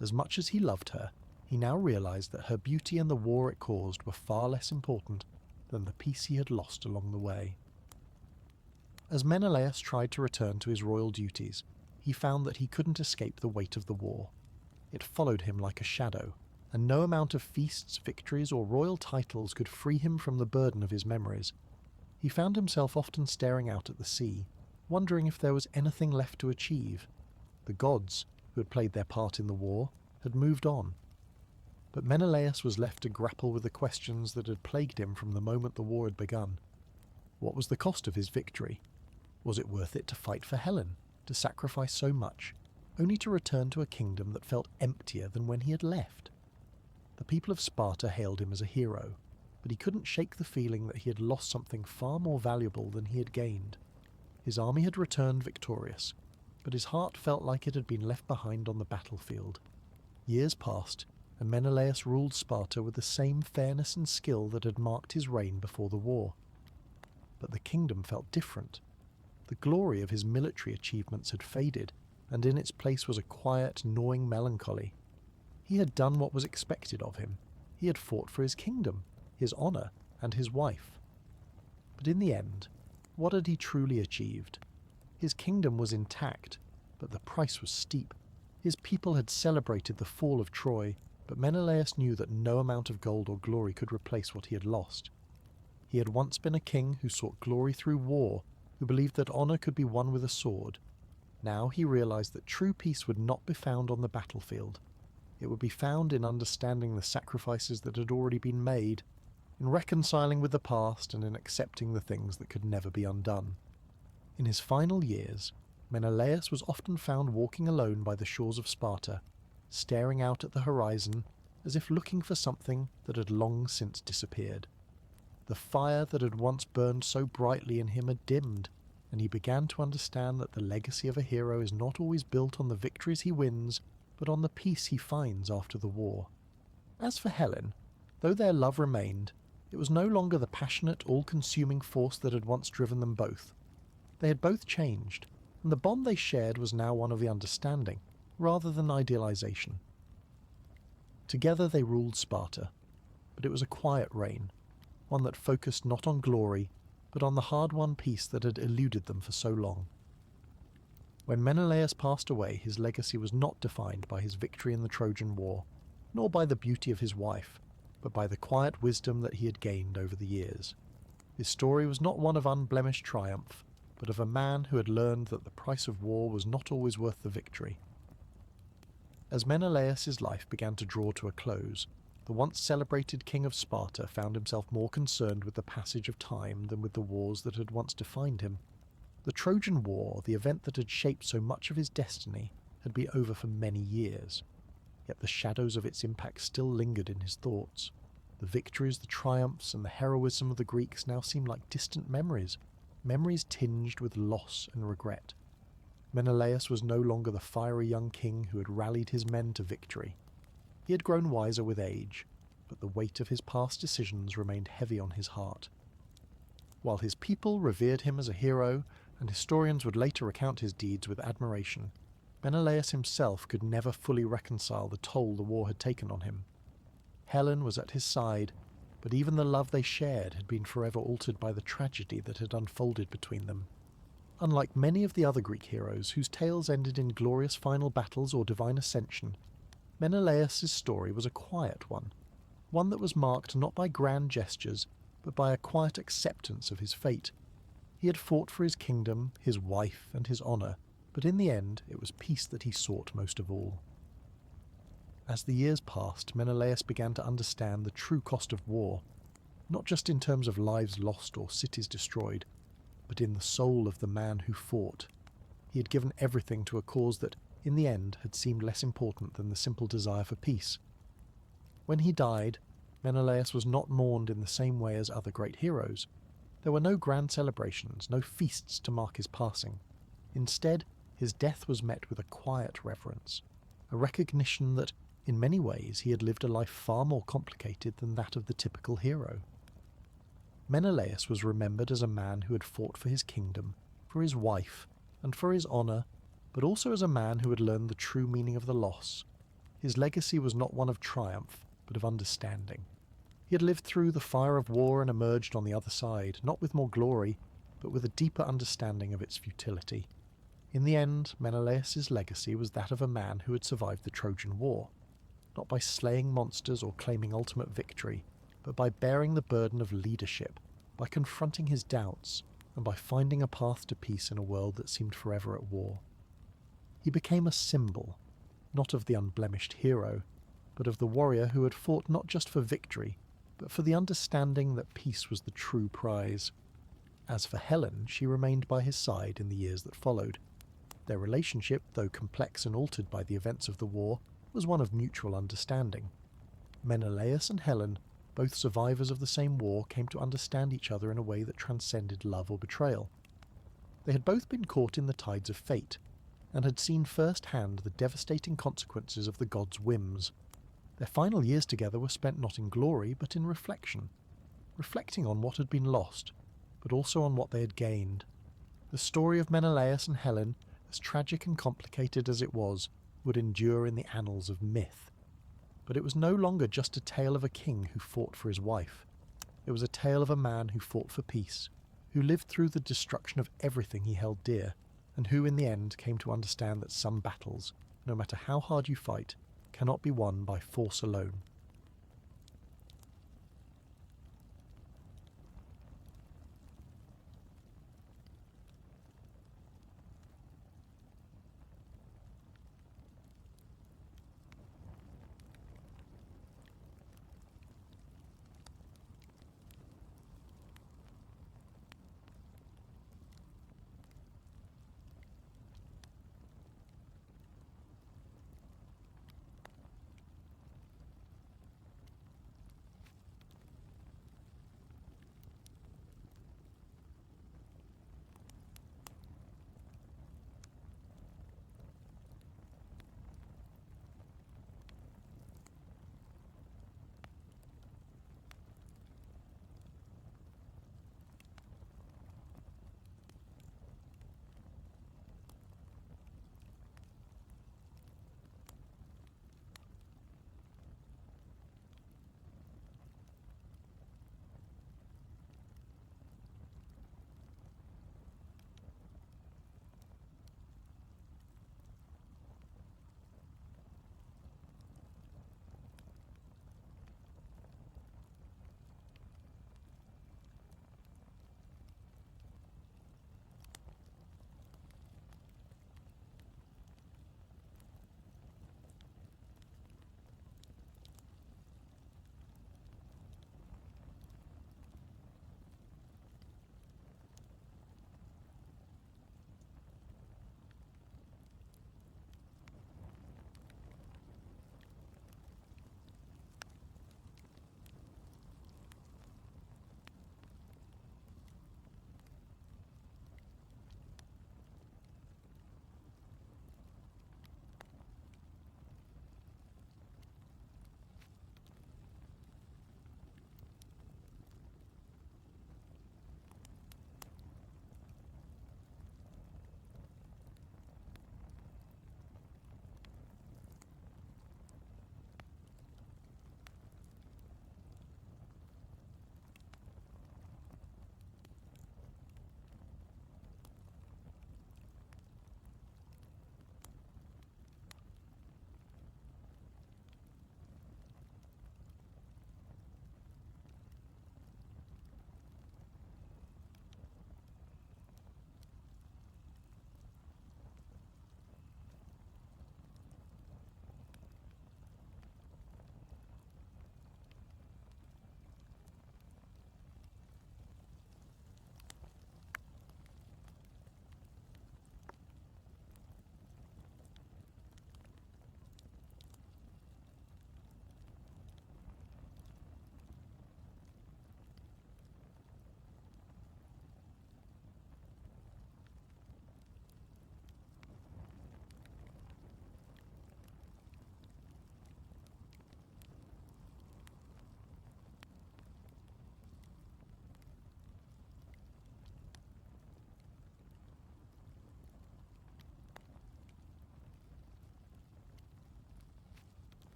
As much as he loved her, he now realized that her beauty and the war it caused were far less important than the peace he had lost along the way. As Menelaus tried to return to his royal duties, he found that he couldn't escape the weight of the war. It followed him like a shadow, and no amount of feasts, victories, or royal titles could free him from the burden of his memories. He found himself often staring out at the sea, wondering if there was anything left to achieve. The gods, who had played their part in the war, had moved on. But Menelaus was left to grapple with the questions that had plagued him from the moment the war had begun. What was the cost of his victory? Was it worth it to fight for Helen, to sacrifice so much, only to return to a kingdom that felt emptier than when he had left? The people of Sparta hailed him as a hero. but he couldn't shake the feeling that he had lost something far more valuable than he had gained. His army had returned victorious, but his heart felt like it had been left behind on the battlefield. Years passed, and Menelaus ruled Sparta with the same fairness and skill that had marked his reign before the war. But the kingdom felt different. The glory of his military achievements had faded, and in its place was a quiet, gnawing melancholy. He had done what was expected of him. He had fought for his kingdom, his honour, and his wife. But in the end, what had he truly achieved? His kingdom was intact, but the price was steep. His people had celebrated the fall of Troy, but Menelaus knew that no amount of gold or glory could replace what he had lost. He had once been a king who sought glory through war, who believed that honour could be won with a sword. Now he realized that true peace would not be found on the battlefield. It would be found in understanding the sacrifices that had already been made, in reconciling with the past, and in accepting the things that could never be undone. In his final years, Menelaus was often found walking alone by the shores of Sparta, staring out at the horizon as if looking for something that had long since disappeared. The fire that had once burned so brightly in him had dimmed, and he began to understand that the legacy of a hero is not always built on the victories he wins, but on the peace he finds after the war. As for Helen, though their love remained, it was no longer the passionate, all-consuming force that had once driven them both. They had both changed, and the bond they shared was now one of the understanding, rather than idealization. Together they ruled Sparta, but it was a quiet reign, one that focused not on glory, but on the hard-won peace that had eluded them for so long. When Menelaus passed away, his legacy was not defined by his victory in the Trojan War, nor by the beauty of his wife, but by the quiet wisdom that he had gained over the years. His story was not one of unblemished triumph, but of a man who had learned that the price of war was not always worth the victory. As Menelaus's life began to draw to a close, the once celebrated king of Sparta found himself more concerned with the passage of time than with the wars that had once defined him. The Trojan War, the event that had shaped so much of his destiny, had been over for many years, yet the shadows of its impact still lingered in his thoughts. The victories, the triumphs, and the heroism of the Greeks now seemed like distant memories, memories tinged with loss and regret. Menelaus was no longer the fiery young king who had rallied his men to victory. He had grown wiser with age, but the weight of his past decisions remained heavy on his heart. While his people revered him as a hero, and historians would later recount his deeds with admiration, Menelaus himself could never fully reconcile the toll the war had taken on him. Helen was at his side, but even the love they shared had been forever altered by the tragedy that had unfolded between them. Unlike many of the other Greek heroes whose tales ended in glorious final battles or divine ascension, Menelaus's story was a quiet one that was marked not by grand gestures, but by a quiet acceptance of his fate. He had fought for his kingdom, his wife, and his honour, but in the end it was peace that he sought most of all. As the years passed, Menelaus began to understand the true cost of war, not just in terms of lives lost or cities destroyed, but in the soul of the man who fought. He had given everything to a cause that, in the end, had seemed less important than the simple desire for peace. When he died, Menelaus was not mourned in the same way as other great heroes. There were no grand celebrations, no feasts to mark his passing. Instead, his death was met with a quiet reverence, a recognition that, in many ways, he had lived a life far more complicated than that of the typical hero. Menelaus was remembered as a man who had fought for his kingdom, for his wife, and for his honour, but also as a man who had learned the true meaning of the loss. His legacy was not one of triumph, but of understanding. He had lived through the fire of war and emerged on the other side, not with more glory, but with a deeper understanding of its futility. In the end, Menelaus's legacy was that of a man who had survived the Trojan War, not by slaying monsters or claiming ultimate victory, but by bearing the burden of leadership, by confronting his doubts, and by finding a path to peace in a world that seemed forever at war. He became a symbol, not of the unblemished hero, but of the warrior who had fought not just for victory, but for the understanding that peace was the true prize. As for Helen, she remained by his side in the years that followed. Their relationship, though complex and altered by the events of the war, was one of mutual understanding. Menelaus and Helen both survivors of the same war came to understand each other in a way that transcended love or betrayal. They had both been caught in the tides of fate, and had seen firsthand the devastating consequences of the gods' whims. Their final years together were spent not in glory, but in reflection, reflecting on what had been lost, but also on what they had gained. The story of Menelaus and Helen, as tragic and complicated as it was, would endure in the annals of myth. But it was no longer just a tale of a king who fought for his wife. It was a tale of a man who fought for peace, who lived through the destruction of everything he held dear, and who in the end came to understand that some battles, no matter how hard you fight, cannot be won by force alone.